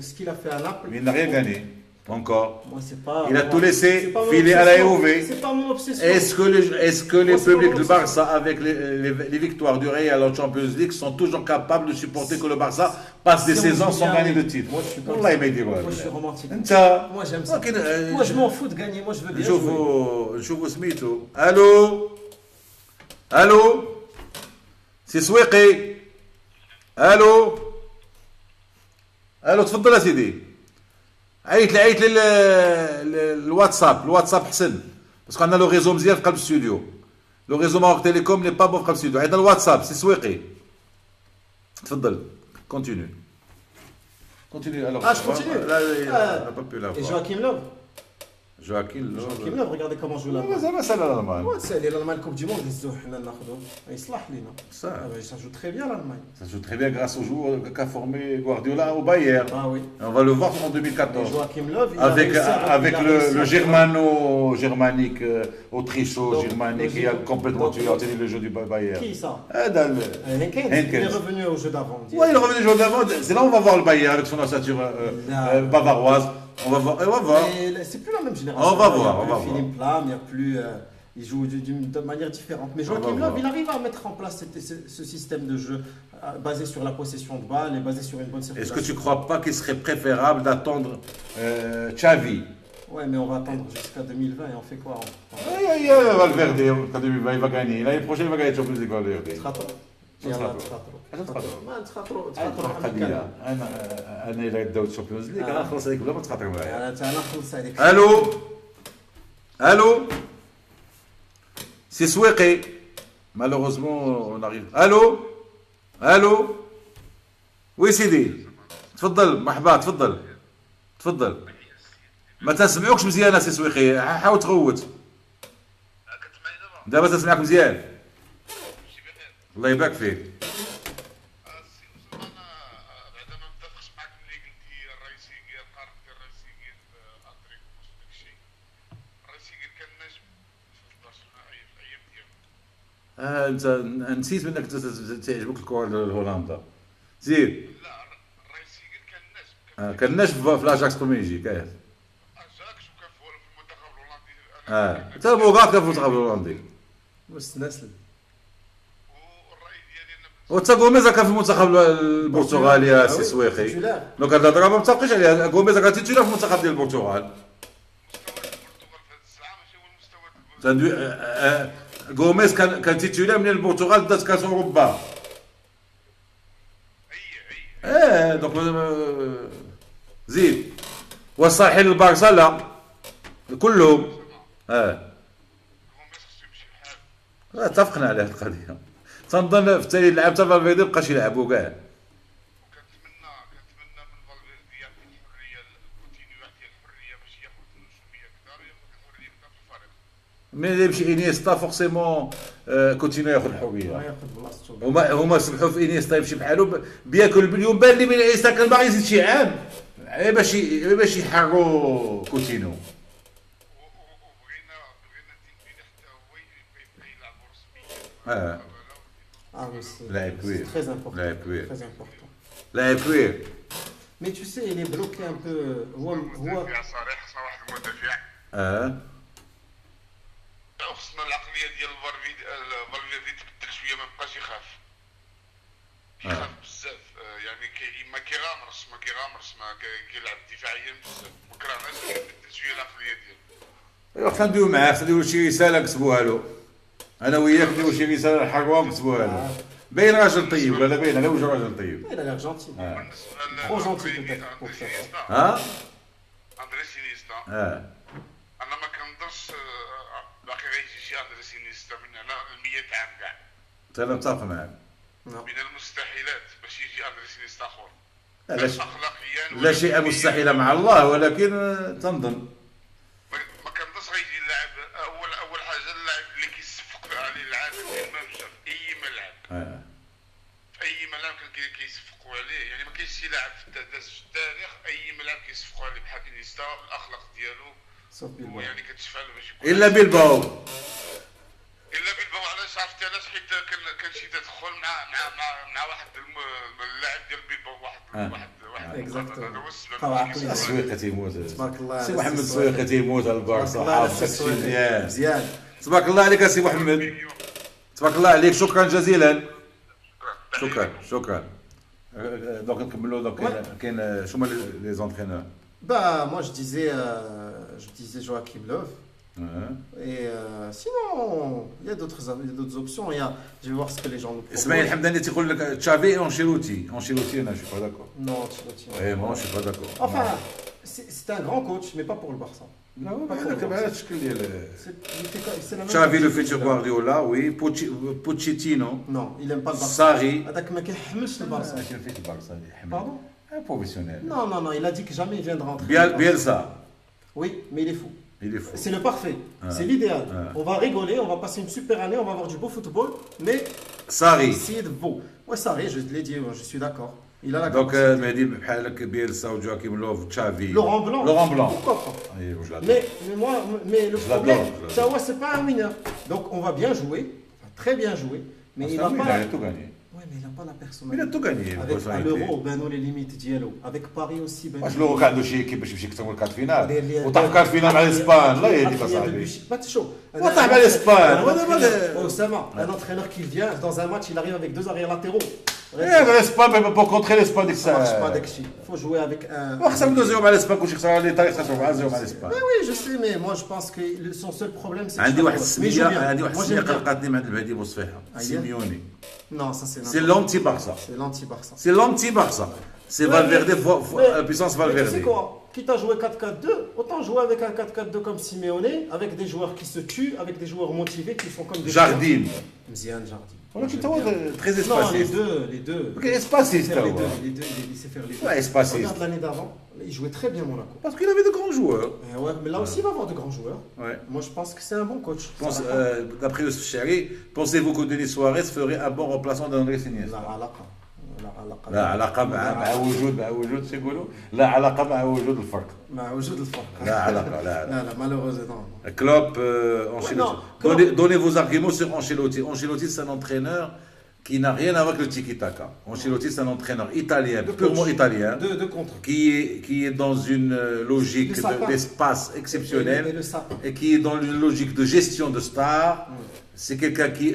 ce qu'il a fait à Naples. mais il n'a rien gagné encore. Moi, c'est pas. Il a moi, tout laissé c'est pas mon filer à la obsession. EOV. C'est pas mon obsession. Est-ce que les Moi, c'est publics pas du mon Barça avec les victoires du Real en Champions League sont toujours capables de supporter que le Barça passe des Si on saisons joue sans bien, gagner oui. de titre? Moi, je suis comme والله ça. ما يديروا Moi, je suis romantique. انت Moi, j'aime ça. ولكن Moi, je m'en fous de gagner. Moi, je veux bien jouer. نشوفوا سميتو الو سي سويقي الو تفضل يا سيدي عيط لي الواتساب حسن باسكو عندنا لو ريزو مزيان في قلب الاستوديو لو ريزو ماروك تيليكوم ني با بون في قلب الاستوديو عيط الواتساب سي سويقي تفضل كونتينيو alors Ah, je continue. Là, il n'a pas pu Et l'avoir. Joachim Löw. Joachim Joachim Löw, regardez comment joue Löw. l'Allemagne. Ça, l'Allemagne. Ouais, c'est l'Allemagne Coupe du Monde, il se Ça. ça joue très bien l'Allemagne. Ça joue très bien grâce au joueur qu'a formé Guardiola au Bayern. Ah oui. On va le voir en Et 2014. Joachim Löw, il a Avec, réussi à- avec il a réussi le à- germano-germanique, Donc, autricho-germanique qui a donc, complètement tué donc, le jeu du Bayern. Qui ça Dans le- Henkens. Henkens. Il est revenu au jeu d'avant. Ouais, il est revenu jouer d'avant. C'est là où on va voir le Bayern avec son ossature bavaroise. On va voir. On va voir. Mais c'est plus la même génération. On va voir, Il y a on va plus Philippe Lahm, il n'y a plus. Il joue de manière différente. Mais Joachim va Löw, voir. il arrive à mettre en place ce système de jeu basé sur la possession de balle et basé sur une bonne circulation. Est-ce que tu ne crois pas qu'il serait préférable d'attendre Xavi? Ouais, mais on va attendre jusqu'à 2020 et on fait quoi Valverde, quand il va gagner. L'année prochaine, il va gagner le Champions League Valverde. تخاطروا شنو يلا تخاطروا؟ تخاطروا ما تخاطروا قضية انا الا داو الشامبيونز ليغ انا نخلص عليك بلا ما تخاطر معايا. انا نخلص عليك الو سي سويقي malheureusement on arrive. الو وي سيدي تفضل مرحبا تفضل ما تسمعوكش مزيان سي سويقي حاول تغوت دابا تسمعك مزيان الله يبارك فيك. انت نسيت منك تعجبك الكره هولندا زيد. لا الرئيسي كان نجم كان نجم في الاجاكس قبل ما يجي كاين. اجاكس وكان في المنتخب الهولندي حتى بوغات كان في المنتخب الهولندي مستنسل والراي ديالي انا وتا غوميزا كان في المنتخب البرتغالي يا سي سويقي. دونك هاد الهضره ما متفقش عليها. غوميزا كان تيتولار في المنتخب ديال البرتغال. مستوى البرتغال في هذه الساعه ماشي هو المستوى غوميز كان تيتولار من البرتغال دات كاس اوروبا. اي والصالحين للبارسا لا كلهم. اه هو ما خصو يمشي بحال. اتفقنا على هذه القضيه. تنظن في التالي اللعب تاع فالفيردي مابقاش يلعبوا كاع. كنتمنى من فالفيردي يعطي الحريه لكوتينيو، يعطي الحريه باش ياخذ شويه اكثر، ياخذ الحريه اكثر في الفريق. مي اللي يمشي انيستا فورسيمون كوتينيو ياخذ ما الحريه. ياخذ بلاصتو. هما سمحوا في انيستا يمشي بحالو بياكل اليوم بان لي من انيستا كان باغي يزيد شي عام باش يحروا كوتينيو. وبغينا ديمبيلي حتى هو يبقى يلعب رسميا. اه Ah, mais c'est Là, et puis- c'est très important. là, et puis- Très important. لا كبير. Mais tu sais, il est bloqué un peu. هو مدافع صريح، خصنا واحد المدافع. اه خصنا العقليه ديال فالفيردي تبدل شويه، ما بقاش يخاف بزاف. يعني ما كيغامرش ما كيلعب دفاعيا بزاف، ما كرهناش يبدل شويه العقليه ديالو. ايوا خصنا ندويو معاه، خصنا نديرو شي رساله نكتبوها له. انا وياك نديرو شي رساله نحرقوها ونكتبوها له. باين راجل طيب ولا باين على وجه راجل طيب. il a l'air gentil. بالنسبه Trop gentil peut-être pour أندري faire ça. سينيستا، ها أندري سينيستا، اه انا ما كنظنش باقي غيجي شي أندري سينيستا من هنا ل 100 عام كاع. انا متفق معاك. Non. من المستحيلات باش يجي أندري سينيستا اخر. لا ش- اخلاقيا لا شيء مستحيل مع الله، ولكن تنظن. ما كنظنش غيجي اللاعب اول حاجه اللاعب اللي كيصفق عليه العالم ديال ما مشى في اي ملعب. اه في اي ملعب كيصفقوا عليه، يعني ما كاينش شي لاعب داز في التاريخ اي ملعب كيصفقوا عليه بحال انيستا. الاخلاق ديالو Sauf Bilbao. يعني كتشفى له باش يكون الا بيلباو. الا بالباو. علاش عرفتي علاش؟ حيت كان شي تدخل مع واحد اللاعب ديال بالباو، واحد Exactement. هذا هو السبب. قوى عقلية. السويقه تيموت. تبارك الله سي على محمد السي السويقه تيموت على البارسا، تبارك الله على حافظ السي داكشي مزيان. مزيان. تبارك الله عليك يا سي محمد، تبارك الله عليك، شكرا جزيلا. شكرا. دونك نكملوا. دونك كاين شو هما لي زونترينور. Bah, moi je disais Joachim Löw. Et sinon, il y a d'autres options. Je vais voir ce que les gens nous proposent. اسماعيل الحمداني تيقول لك تشافي انشيلوتي انا شو با داكور. Non, Ancelotti. اي مون شو با داكور. Enfin, c'est un grand coach, mais pas pour le Barça. هذاك بهذا الشكل ديال C'est la même تشافي لو chose. فيتشر غوارديولا وي بوتشيتينو Non, il aime pas le Barça. ساري. هذاك ما كيحملش البارسا. شنو فيك البارسا يحمل. Pardon? بروفيسيونيل. Non, il a dit que jamais il viendra entrer. بيلسا Oui, mais il est fou. il est fou. C'est le parfait. C'est l'idéal. On va rigoler, on va passer une super année, on va avoir du beau football, mais ساري. essayer de beau. Ouais, ça arrive, je l'ai dit, je suis d'accord. Il a la دونك capacité. مهدي بحالك بيلسا وجواكيم لوف تشافي. Laurent Blanc. Laurent Blanc. Pourquoi pas? ايوا je l'adore. Mais le Je l'adore, problème, je l'adore. Tawa, c'est pas un winner. Donc on va bien jouer, on va très bien jouer, mais il n'a Il pas a la... tout gagné. Ouais, mais il n'a pas la Il a personnalité. tout gagné. Avec à l'Euro, ben les limites diallo. Avec Paris aussi, ben. واش لو كان عنده شي كيف باش يمشي يكسبوا الكارت فينال اللي- وطاح كارت فينال مع الاسبان. الله يهديك Adrien اصاحبي. Debuchy. Bah, chaud. وطاح مع الاسبان. Osama, un entraîneur qui vient dans un match, il arrive avec 2 arrières latéraux. ايه مع الاسبان pour contrer الاسبان ديك Ça marche pas الساعه. d'Akshi. Il faut jouer avec un. وخسر 2-0 مع الاسبان كلشي خسر على ايطاليا، خسر 4-0 مع الاسبان. Oui, oui, je sais, mais moi je pense que son seul problème c'est. عندي واحد Mais il joue السميه bien. عندي واحد Moi, السميه j'aime bien. قلقاتني مع المهدي بوصفيحه. أييه. سيميوني. Non, ça c'est. سي لونتي بارسا. C'est l'anti-Barça. سي لونتي بارسا. سي فالفيردي puissance Mais tu sais Valverde. quoi? Quitte à jouer 4-4-2, autant jouer avec un 4-4-2 comme Simeone, avec des joueurs qui se tuent, avec des joueurs motivés qui sont comme des. Jardine. Mzian Jardim. ولكن هو très Non, les espaciste. deux. كاين espaciste Faire les هو. deux, il sait faire les deux. Ouais, espaciste. Regarde l'année d'avant, il jouait très bien Monaco. Parce qu'il avait de grands joueurs. Ouais, mais là aussi, il va avoir de grands joueurs. Ouais. Moi, je pense que c'est un bon coach. D'après le Chéri, pensez-vous que Denis Suarez ferait un bon remplaçant d'André Iniesta? لا علاقة. لا علاقة. لا علاقة مع وجود شو يقولوا؟ لا علاقة مع وجود الفرق. مع وجود الفرق. لا علاقة لا. لا malheureusement. Klopp, Ancelotti. non, Donnez vos arguments sur Ancelotti. Ancelotti, c'est un entraîneur qui n'a rien à voir avec le tiki-taka. Ancelotti, c'est un entraîneur italien, De purement coach. italien, De contre. qui est dans une logique Le sapin. d'espace exceptionnelle. Et le sapin. Et qui est dans une logique de gestion de star. C'est quelqu'un qui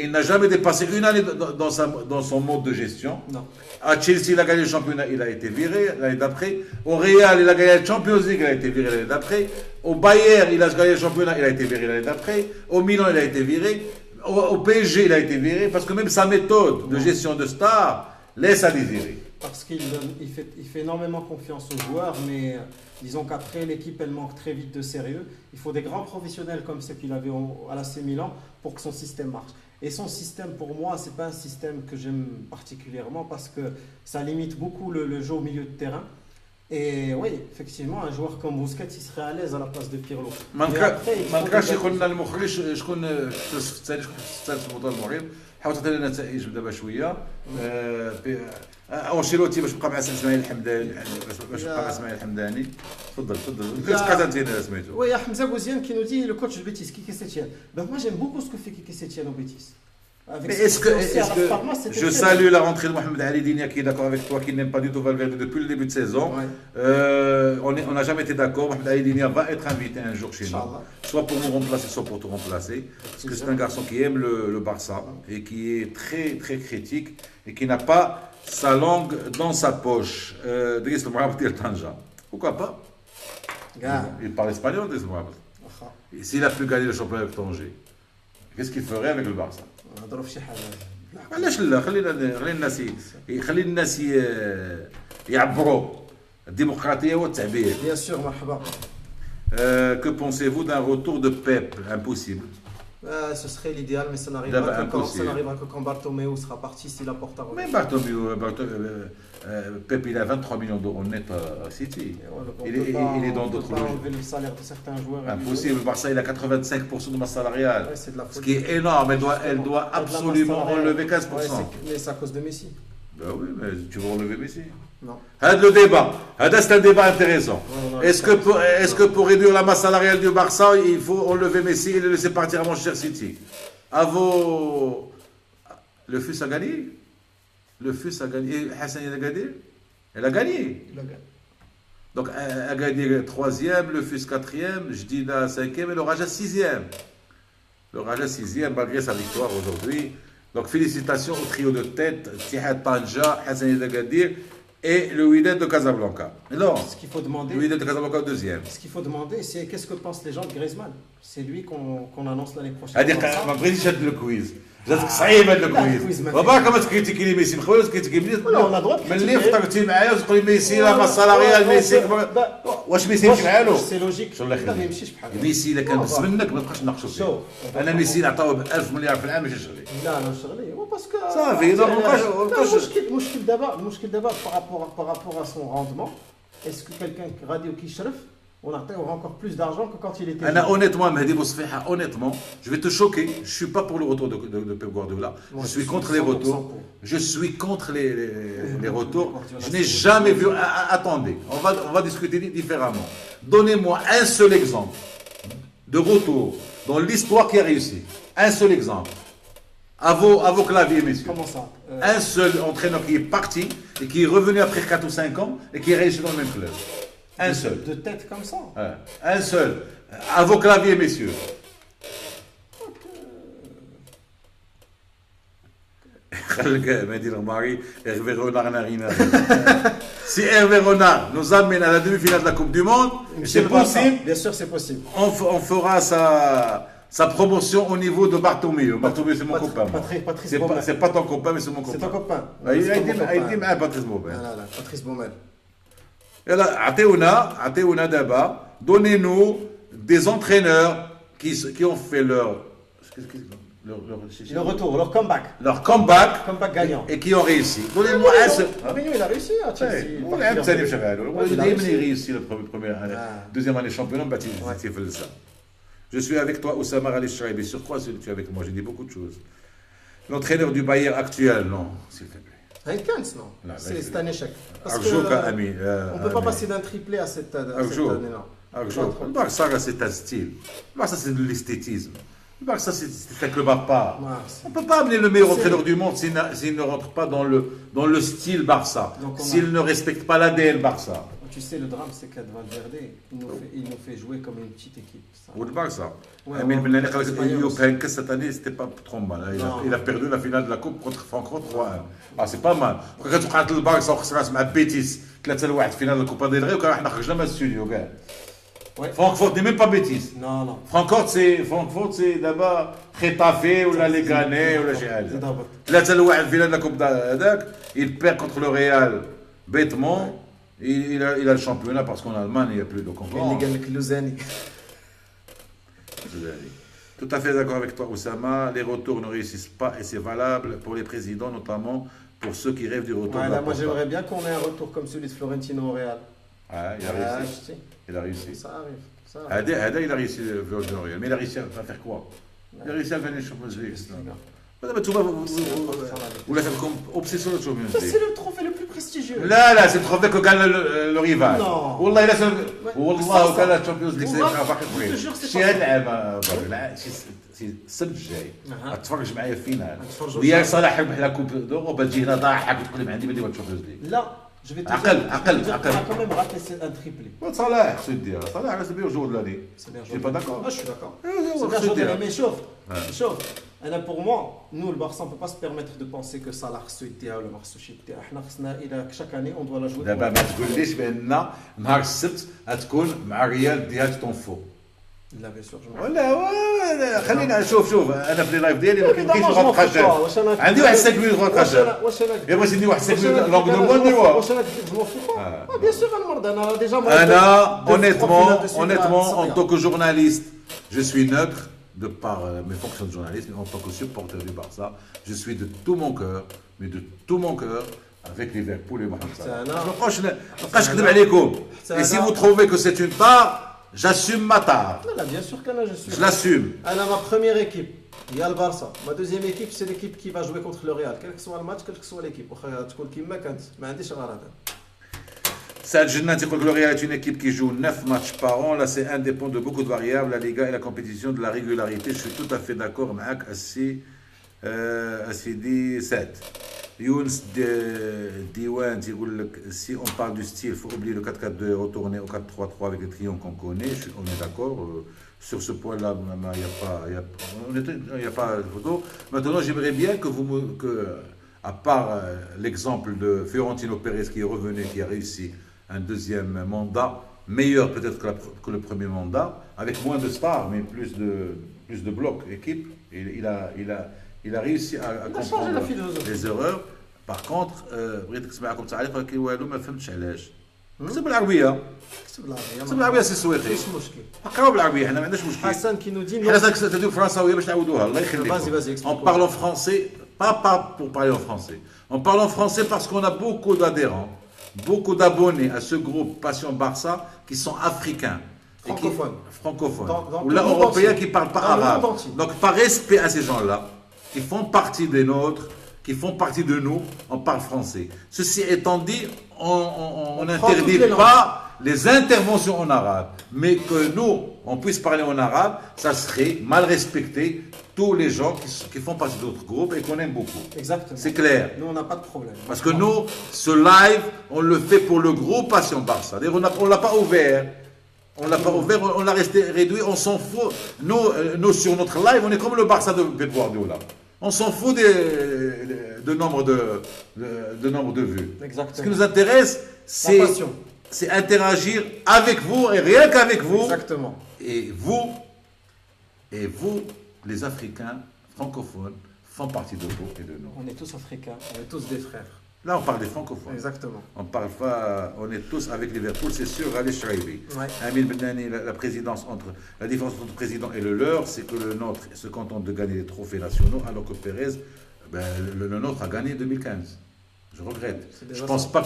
il n'a jamais dépassé une année dans son mode de gestion. Non. À Chelsea, il a gagné le championnat, il a été viré l'année d'après. Au Real, il a gagné la Champions League, il a été viré l'année d'après. Au Bayern, il a gagné le championnat, il a été viré l'année d'après. Au Milan, il a été viré. Au PSG, il a été viré parce que même sa méthode de gestion de star laisse à désirer. parce il fait énormément confiance aux joueurs, mais disons qu'après l'équipe elle manque très vite de sérieux. Il faut des grands professionnels comme ceux qu'il avait à l'AC Milan pour que son système marche. Et son système, pour moi, c'est pas un système que j'aime particulièrement parce que ça limite beaucoup le jeu au milieu de terrain. Et oui, effectivement, un joueur comme Busquets, il serait à l'aise à la place de Pirlo. ما نكرهش يقولنا المخرج شكون الثاني الثالث في البطوله المغرب حاول تعطينا نتائج دابا شويه انشيلوتي باش بقى مع اسماعيل الحمداني باش بقى مع اسماعيل الحمداني تفضل قاعده سميتو Oui, il y a Hamza Gouziane qui nous dit le coach de Betis, Quique Setien. Ben moi j'aime beaucoup ce que fait Quique Setien au Betis. Mais est-ce que je salue la rentrée de Mohamed Ali Dinia qui est d'accord avec toi, qui n'aime pas du tout Valverde depuis le début de saison. Ouais. On n'a jamais été d'accord. Mohamed Ali Dinia va être invité un jour chez nous, soit pour nous remplacer, soit pour te remplacer. Parce que c'est un garçon qui aime le Barça et qui est très très critique et qui n'a pas sa langue dans sa poche. Driss El Mourabit El Tanja. Pourquoi pas? Il parle espagnol, Driss El Mourabit. S'il a pu gagner le championnat avec Tanger, qu'est-ce qu'il ferait avec le Barça? نهضروا في شي حاجه علاش لا خلينا الناس يعبروا الديمقراطيه والتعبير. Bien sûr, مرحبا. Que pensez-vous d'un retour de Pep? Impossible. Ce serait l'idéal, mais ça n'arrivera que quand Bartomeu sera parti si la porte a remis. Mais Pep, il a 23 millions d'euros net à City. Il est dans d'autres logiques. Enlever le salaire de certains joueurs. Impossible. Le Barça, il a 85% de masse salariale. Ouais, c'est de la ce qui est énorme. Elle doit absolument enlever 15%. Ouais, mais c'est à cause de Messi. Ben oui, mais tu veux enlever Messi? Non. Le débat. C'est un débat intéressant. Est-ce que pour réduire la masse salariale du Barça, il faut enlever Messi et le laisser partir à Manchester City? Le FUS a gagné. Le FUS a gagné. Hassan a gagné. Elle a gagné. Donc elle a gagné 3e, le FUS 4e, Jdida 5e et le Raja 6e. Le Raja 6e malgré sa victoire aujourd'hui. Donc félicitations au trio de tête, Tihad Tanja, Hassan Agadir et le Wydad de Casablanca. Non, ce qu'il faut demander, le Wydad de Casablanca deuxième. Ce qu'il faut demander, c'est qu'est-ce que pensent les gens de Griezmann. C'est lui qu'on annonce l'année prochaine. C'est-à-dire ما بغيتش هذا الكويز. جاتك صعيب هذا الكويز. وباك ما تكريتيكي لي ميسي مخويا تكريتيكي ملي فطرتي معايا وتقول لي ميسي لا ماس سالاريال ميسي واش ميسي يمشي بحال له؟ سي لوجيك. الله يخليك. ما يمشيش بحال ميسي الا كان بس منك ما تبقاش نناقشوا فيه. انا ميسي نعطيوه ب 1000 مليار في العام ماشي شغلي. لا شغلي هو باسكو صافي المشكل دابا par rapport à son rendement. Est-ce que quelqu'un radio qui يشرف on aura encore plus d'argent que quand il était jeune. Honnêtement, Mehdi Bousfiha, honnêtement, je vais te choquer. Je ne suis pas pour le retour de Pep Guardiola. Je suis contre les retours. Je suis contre les retours. Je n'ai jamais vu. Attendez, on va discuter différemment. Donnez-moi un seul exemple de retour dans l'histoire qui a réussi. Un seul exemple. À vos claviers, messieurs. Comment ça Un seul entraîneur qui est parti et qui est revenu après 4 ou 5 ans et qui est réussi dans le même club. Un seul. De tête comme ça. Un seul. À vos claviers, messieurs. Hervé Renard n'a rien à dire. Si Hervé Renard nous amène à la demi-finale de la Coupe du Monde, c'est possible. Bien sûr, c'est possible. On fera sa promotion au niveau de Bartomeu. Bartomeu, c'est mon copain. C'est pas ton copain, mais c'est mon copain. C'est ton copain. Il a dit Patrice Baumel. Patrice Baumel. Ateouna d'abord, donnez-nous des entraîneurs qui ont fait leur retour, leur comeback. Leur comeback gagnant. Et qui ont réussi. Donnez-moi un seul. Mourinho, il a réussi à Chelsea. Il a réussi la deuxième année championnat. Je suis avec toi, Oussama Al-Shraibi. Sur quoi tu es avec moi? J'ai dit beaucoup de choses. L'entraîneur du Bayern actuel, non, s'il te plaît. Non, c'est un échec. Parce on ne peut pas passer d'un triplé à cette année-là. Le Barça, c'est un style. Le Barça, c'est de l'esthétisme. Le Barça, c'est un club à part. On ne peut pas amener le meilleur entraîneur du monde s'il ne rentre pas dans le style Barça, s'il ne respecte pas l'ADN Barça. Tu sais, le drame, c'est qu'à Valverde, il nous fait jouer comme une petite équipe. Ou le Barça. Cette année, c'était pas trop mal. Il a perdu la finale de la Coupe contre Franco 3-1. C'est pas mal. Quand tu regardes le Barça, on se avec Betis 3-1 finale de la Coupe del Rey, on a خرجنا من الاستوديو كاع. Ouais. Francfort n'est même pas Betis. Non, non. Francfort c'est d'abord Getafe ou la Leganés ou la شي حاجه. زيد هبط. ثلاثة لواحد في la coupe هذاك il perd contre le Real bêtement. Il a le championnat parce qu'en Allemagne il n'y a plus de اللي concurrence. قال لك اللوزاني. Tout à fait d'accord avec toi, Oussama. Les retours ne réussissent pas et c'est valable pour les présidents, notamment pour ceux qui rêvent du retour. de la Voilà, moi Copa. j'aimerais bien qu'on ait un retour comme celui de Florentino au Real. Ah, il a Ah, réussi. je sais. Il a réussi. Ça arrive. Ça arrive. Hada, il a réussi le Real. Mais il a réussi à faire quoi? Il a réussi à gagner le Champions League. Mais tu vois, vous l'avez comme obsession de Champions Ça, League. c'est le trophée le plus prestigieux. Là, c'est le trophée que gagne le rival. Non. Wallah, il a والله ça. كان الشامبيونز ليغ سي والله. باقي Je te jure, طويل c'est شي pas هاد ça. العام لا شي السنه الجاي أها. غتفرج معايا في فينال غتفرجوا ديال صح. صلاح ربح لا كوب دوروبا تجي هنا ضاحك وتقول لي عندي ما ندير الشامبيونز ليغ Là, je vais te عقل، dire, عقل، je vais te dire عقل. qu'on a quand même raté un triplé. صلاح خصو يدير صلاح على سبيل الجهود اللي C'est bien Je joué. suis pas d'accord. Ah, je suis d'accord. ouais, C'est bien c'est joué, bien. mais chauffe. Ouais. Chauffe. Pour moi, nous, le Barça, on ne peut pas se permettre de penser que Salah se يديها ولا ما خصوش يديها. احنا خصنا الى chaque année on doit la jouer. دابا ما تقوليش بان نهار السبت غتكون مع ريال ديال طونفو لا bien sûr. je m'en ولا خلينا شوف انا في اللايف ديالي ما كاينش Évidemment, je m'en fous pas. واش غوطخاجات أنا- عندي واحد 5 مينوت واش غوطخاجات أنا- واش أنا- يا بغيتي ندير واحد 5 واش أنا مينوت لونغ أنا- دو بون نديروها واش أنا je m'en fous pas. Ah. Ah, bien sûr, أنا مرضى. أنا déjà Anna, deux, honnêtement, trois finales de suite, honnêtement, ça en regarde. tant que journaliste, je suis neutre de par mes fonctions de journaliste, mais en tant que supporter du Barça, je suis de tout mon cœur, mais de tout mon cœur, avec Liverpool et Mohamed Salah. Anna. Je ne pas نكذب عليكم. Et si vous trouvez que c'est une tare, j'assume ma tare. Là, bien sûr qu'Anna, je suis. Je l'assume. Anna, ma première équipe, il y a le Barça. Ma deuxième équipe, c'est l'équipe qui va jouer contre le Real. Quel que soit le match, quelle que soit l'équipe. تكون كيما كانت. ما عنديش غير هذا. Saad Jannati contre le Real est une équipe qui joue 9 matchs par an. Là, c'est indépendant de beaucoup de variables. La Liga et la compétition, de la régularité. Je suis tout à fait d'accord avec Assidi 7. Younes Diwan, si on parle du style, il faut oublier le 4-4-2 et retourner au 4-3-3 avec les triangles qu'on connaît. On est d'accord. Sur ce point-là, il n'y a pas de photo. Maintenant, j'aimerais bien que à part l'exemple de Fiorentino Pérez qui est revenu, qui a réussi un deuxième mandat, meilleur peut-être que le premier mandat, avec moins de stars, mais plus de blocs, équipe. Il a réussi à Il a changé comprendre la philosophie. les erreurs. Par contre, بغيت نسمعكم تعليق ولكن والو ما فهمتش علاش. كتب بالعربيه كتب العربية. كتب بالعربيه سي سويقي مش مشكل. قراو بالعربيه حنا ما عندناش مشكل. حسن qui nous dit حنا تدير فرنساويه باش تعاودوها الله يخليكم. Vas-y, explique-moi. On parle en français, pas pour parler en français. On parle en français parce qu'on a beaucoup d'adhérents, beaucoup d'abonnés à ce groupe Passion Barça qui sont africains. Et qui- Francophones. francophones. Dans Ou tout là, le monde européens entier. qui ne parlent pas Dans le arabe. monde entier. Donc, par respect à ces gens-là, qui font partie des nôtres, qui font partie de nous, on parle français. Ceci étant dit, on prend n'interdit toutes les langues. pas les interventions en arabe. Mais que nous, on puisse parler en arabe, ça serait mal respecter tous les gens qui font partie de notre groupe et qu'on aime beaucoup. Exactement. C'est clair. Nous, on n'a pas de problème. Parce que nous, ce live, on le fait pour le groupe Passion Barça. C'est-à-dire, on ne l'a pas ouvert. On l'a pas ouvert, on l'a resté réduit, on s'en fout. Nous, sur notre live, on est comme le Barça de Pep Guardiola. On s'en fout de nombre de vues. Exactement. Ce qui nous intéresse, La passion. c'est interagir avec vous et rien qu'avec vous. Exactement. Et vous, les Africains francophones, font partie de vous et de nous. On est tous africains, on est tous des frères. Là, on parle des francophones. Exactement. On parle pas, on est tous avec Liverpool, c'est sûr, Ali Shraibi. Ouais. Amine Benani, la différence entre le président et le leur, c'est que le nôtre se contente de gagner des trophées nationaux, alors que Pérez, le nôtre a gagné 2015. Je regrette. C'est déjà Je ne pense ça. pas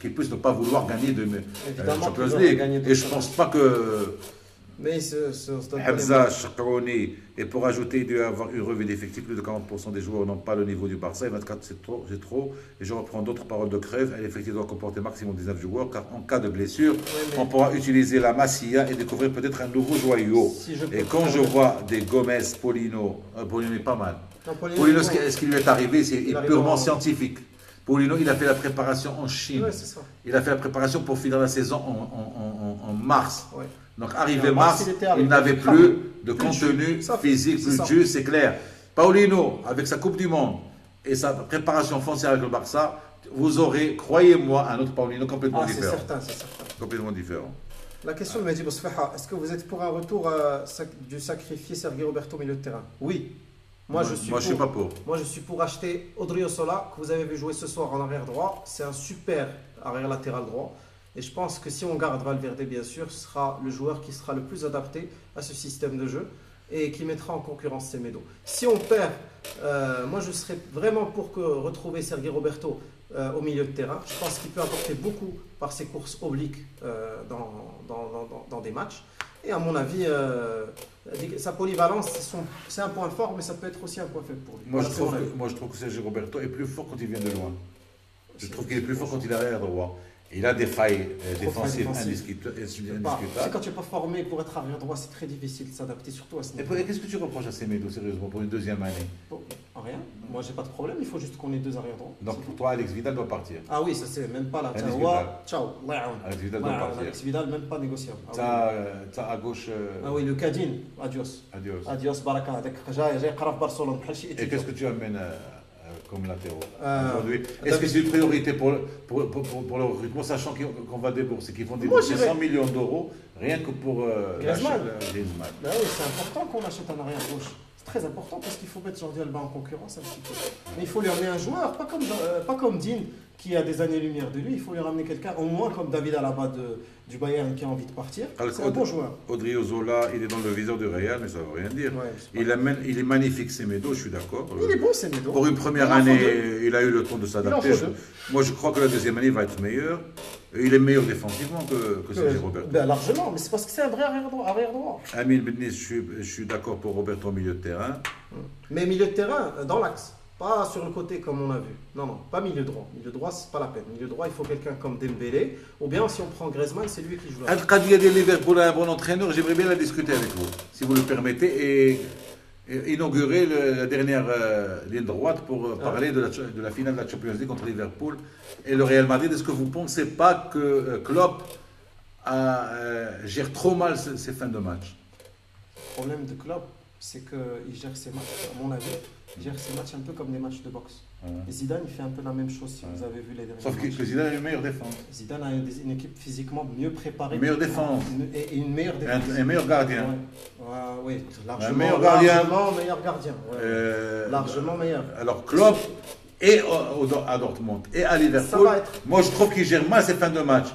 qu'il puisse ne pas vouloir gagner de Évidemment Champions qu'ils auraient League. gagné de Et je ne champions. pense pas que Mais on se donne pas les Hamza, moyens. Chakroni, et pour ajouter, il doit y avoir une revue d'effectifs. Plus de 40% des joueurs n'ont pas le niveau du Barça. Et 24, c'est trop. Et je reprends d'autres paroles de Crève. L'effectif doit comporter maximum 19 joueurs, car en cas de blessure, mais- on pourra utiliser la Masia et découvrir peut-être un nouveau joyau. Si je peux Et quand te je permettre. vois des Gomez, Paulino est pas mal. Non, Paulino, ce qui lui est arrivé, c'est Il arrive purement en- scientifique. Paulino, il a fait la préparation en Chine. Ouais, c'est ça. Il a fait la préparation pour finir la saison en mars. Ouais. Donc Et arrivé en mars, mars, il était arrivé. il n'avait Très plus bien. de Plus de contenu jus. Ça, physique, c'est plus ça. de jus, c'est clair. Paulino, avec sa Coupe du Monde et sa préparation foncière avec le Barça, vous aurez, croyez-moi, un autre Paulino complètement Ah, c'est différent. certain, c'est certain. Complètement différent. La question de Mehdi Bousfeha, est-ce que vous êtes pour un retour du sacrifié Sergio Roberto au milieu de terrain? Oui. Moi, je suis pas pour. Moi, je suis pour acheter Odriozola, que vous avez vu jouer ce soir en arrière droit. C'est un super arrière latéral droit. Et je pense que si on garde Valverde, bien sûr, ce sera le joueur qui sera le plus adapté à ce système de jeu et qui mettra en concurrence Semedo. Si on perd, moi, je serais vraiment pour retrouver Sergio Roberto au milieu de terrain. Je pense qu'il peut apporter beaucoup par ses courses obliques dans des matchs. Et à mon avis, sa polyvalence, c'est un point fort, mais ça peut être aussi un point faible pour lui. Moi, je trouve que Sergio Roberto est plus fort quand il vient de loin. Je trouve qu'il est plus fort quand il est arrière droit. Il a des failles défensives indiscutables. Quand tu n'es pas formé pour être arrière droit, c'est très difficile de s'adapter, surtout à ce niveau. Et qu'est-ce que tu reproches à Semedo, sérieusement, pour une deuxième année? Rien. Moi, j'ai pas de problème. Il faut juste qu'on ait deux arrière droits. Donc pour toi, Alex Vidal doit partir. Ah oui, ça c'est même pas là. Ciao. Alex Vidal doit partir. Alex Vidal, même pas négociable. T'as à gauche. Ah oui, le Cadine. Adios. Adios, Baraka. J'ai Barcelone. Et qu'est-ce que tu amènes comme latéraux aujourd'hui? Est-ce que c'est une priorité pour le recrutement, sachant qu'on va débourser, qu'ils vont débourser 100 millions d'euros rien que pour Griezmann. Griezmann. Oui, c'est important qu'on achète un arrière gauche. C'est très important parce qu'il faut mettre Jordi Alba en concurrence un petit peu. Mais il faut lui ramener un joueur, pas comme Dean qui a des années-lumière de lui. Il faut lui ramener quelqu'un, au moins comme David Alaba du Bayern qui a envie de partir. C'est un bon joueur. Odriozola, il est dans le viseur du Real, mais ça ne veut rien dire. Ouais, il est magnifique, Semedo, je suis d'accord. Il est bon, Semedo. Pour une première année, il a eu le temps de s'adapter. Moi, je crois que la deuxième année va être meilleure. Il est meilleur défensivement que Sergio Roberto. Largement, mais c'est parce que c'est un vrai arrière droit. Amine Bennis, je suis d'accord pour Roberto au milieu de terrain. Mais milieu de terrain, dans l'axe. Pas sur le côté comme on a vu. Non, pas milieu droit. Milieu droit, c'est pas la peine. Milieu droit, il faut quelqu'un comme Dembélé. Ou bien, si on prend Griezmann, c'est lui qui joue. Quand il y a des Liverpool un bon entraîneur, j'aimerais bien la discuter avec vous, si vous le permettez, et inaugurer la dernière ligne droite pour parler de la finale de la Champions League contre Liverpool et le Real Madrid. Est-ce que vous ne pensez pas que Klopp gère trop mal ces fins de match? Le problème de Klopp, c'est qu'il gère ses matchs, à mon avis, il gère ses matchs un peu comme des matchs de boxe. Et Zidane, il fait un peu la même chose si vous avez vu les derniers matchs. Sauf que Zidane a une meilleure défense. Zidane a une équipe physiquement mieux préparée. Une meilleure défense. Et une meilleure défense. Un meilleur gardien. Oui, largement. Un meilleur gardien. Largement meilleur gardien. Largement meilleur. Alors Klopp et à Dortmund et à Liverpool, moi je trouve qu'il gère mal ces fins de match.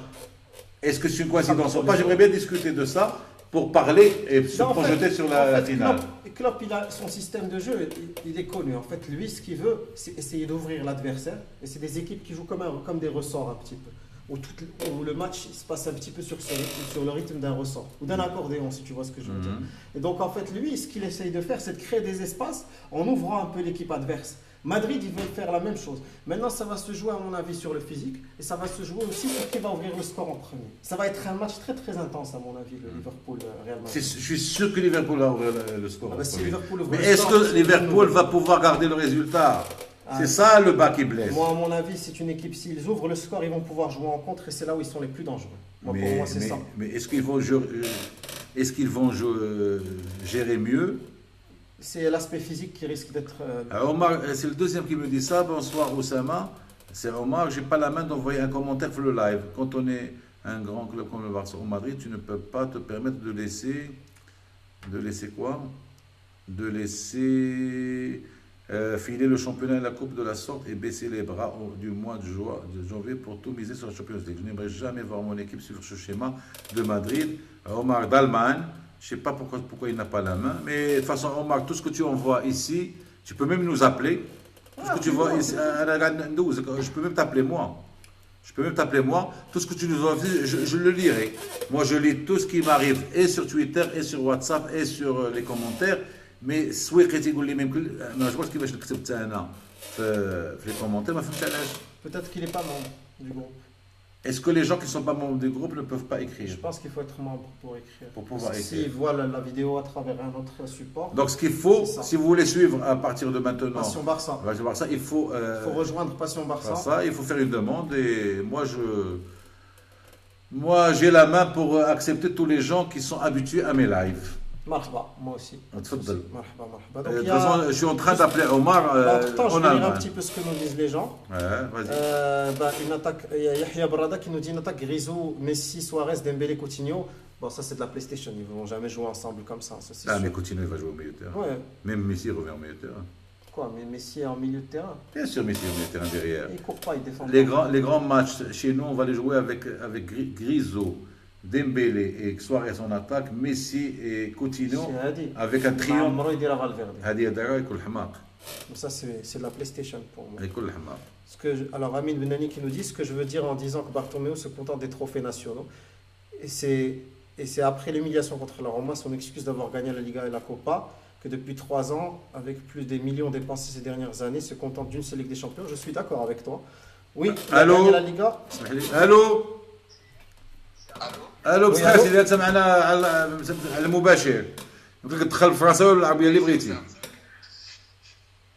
Est-ce que c'est une coïncidence ou pas? J'aimerais bien discuter de ça pour parler et se projeter sur la finale. Klopp, il a son système de jeu, il est connu. En fait, lui, ce qu'il veut, c'est essayer d'ouvrir l'adversaire. Et c'est des équipes qui jouent comme des ressorts un petit peu. Où le match se passe un petit peu sur le rythme d'un ressort. Ou d'un accordéon, si tu vois ce que je veux dire. Et donc, en fait, lui, ce qu'il essaye de faire, c'est de créer des espaces en ouvrant un peu l'équipe adverse. Madrid, ils veulent faire la même chose. Maintenant, ça va se jouer, à mon avis, sur le physique. Et ça va se jouer aussi sur qui va ouvrir le score en premier. Ça va être un match très, très intense, à mon avis, le Liverpool-Real Madrid. Je suis sûr que Liverpool va ouvrir le score. Mais est-ce que Liverpool va pouvoir garder le résultat? C'est ça le bas qui blesse. Moi, à mon avis, c'est une équipe, s'ils ouvrent le score, ils vont pouvoir jouer en contre. Et c'est là où ils sont les plus dangereux. Pour moi, c'est ça. Mais est-ce qu'ils vont gérer mieux? C'est l'aspect physique qui risque d'être... Omar, c'est le deuxième qui me dit ça. Bonsoir Oussama. C'est Omar. J'ai pas la main d'envoyer un commentaire pour le live. Quand on est un grand club comme le Barça au Madrid, tu ne peux pas te permettre de laisser quoi? De laisser filer le championnat et la coupe de la sorte et baisser les bras du mois de janvier pour tout miser sur la Champions League. Je n'aimerais jamais voir mon équipe suivre ce schéma de Madrid. Omar d'Allemagne. Je ne sais pas pourquoi il n'a pas la main, mais de toute façon, Omar, tout ce que tu envoies ici, tu peux même nous appeler. Tout ce que tu vois ici, je peux même t'appeler moi. Tout ce que tu nous envoies, je le lirai. Moi, je lis tout ce qui m'arrive, et sur Twitter, et sur WhatsApp, et sur les commentaires. Mais soit critique ou les mêmes, je pense qu'il va accepter les commentaires. Peut-être qu'il n'est pas membre du groupe. Est-ce que les gens qui ne sont pas membres du groupe ne peuvent pas écrire? Je pense qu'il faut être membre pour écrire. Pour pouvoir écrire. S'ils voient la vidéo à travers un autre support. Donc ce qu'il faut, si vous voulez suivre à partir de maintenant Passion Barça, il faut rejoindre Passion Barça. Il faut faire une demande et moi j'ai la main pour accepter tous les gens qui sont habitués à mes lives. Marhaba, moi aussi. تفضل. Marhaba, marhaba. De Donc, il toute y a... façon, je suis en train d'appeler Omar Entre-temps, je en vais lire un Allemagne. petit peu ce que nous disent les gens. Ouais, vas-y. Une attaque, il y a Yahya Brada qui nous dit une attaque Grisou, Messi, Suarez, Dembélé, Coutinho. Bon, ça c'est de la PlayStation, ils ne vont jamais jouer ensemble comme ça c'est Ah, sûr. mais Coutinho, il va jouer au milieu de terrain. Ouais, Même Messi revient au milieu de terrain. quoi, mais Messi est en milieu de terrain. Bien sûr, Messi au milieu de terrain derrière. Il court pas, il défend Les grands matchs chez nous, on va les jouer avec Grisou, Dembélé et Suarez en attaque, Messi et Coutinho C'est Hadi. avec un triangle. Amro, il dira Valverde. هذه يدعوا يكون حماق Donc ça c'est de la PlayStation pour moi. يكون حماق. Alors Amin Benani qui nous dit ce que je veux dire en disant que Bartomeu se contente des trophées nationaux. Et c'est après l'humiliation contre la Roma, son excuse d'avoir gagné la Liga et la Copa, que depuis 3 ans, avec plus des millions dépensés ces dernières années, se contente d'une seule Ligue des Champions. Je suis d'accord avec toi. Oui, il a Allô gagné la Liga. الو الو وي، بصحة ألو. سيدي انت معنا على المباشر يمكن تدخل الفرنساوي ولا العربيه اللي بغيتي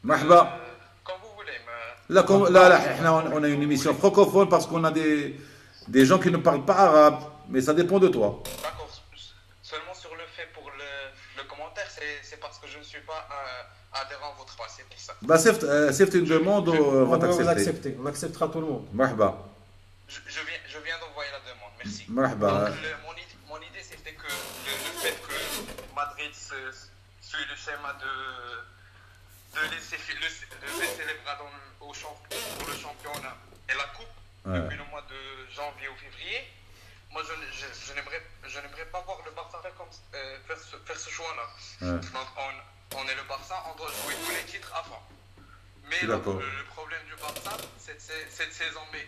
مرحبا Comme vous voulez, mais لا لا احنا on a une émission francophone parce qu'on a des gens qui ne parlent pas arabe mais ça dépend de toi. d'accord. Seulement sur le fait pour le commentaire, c'est parce que je ne suis pas adhérent à votre page, c'est pour ça. Bah c'est une demande on On va va vous t'accepter. accepter. On acceptera tout le monde. مرحبا Je viens d'envoyer la demande, merci. مرحبا. Donc, mon idée, c'était que le fait que Madrid suit le schéma de laisser les bras pour le championnat et la coupe Ouais. depuis le mois de janvier ou février. Moi, je n'aimerais pas voir le Barça faire ce choix-là. Ouais. Donc, on est le Barça, on doit jouer tous les titres avant. Mais Je suis d'accord. le problème du Barça, cette saison, mais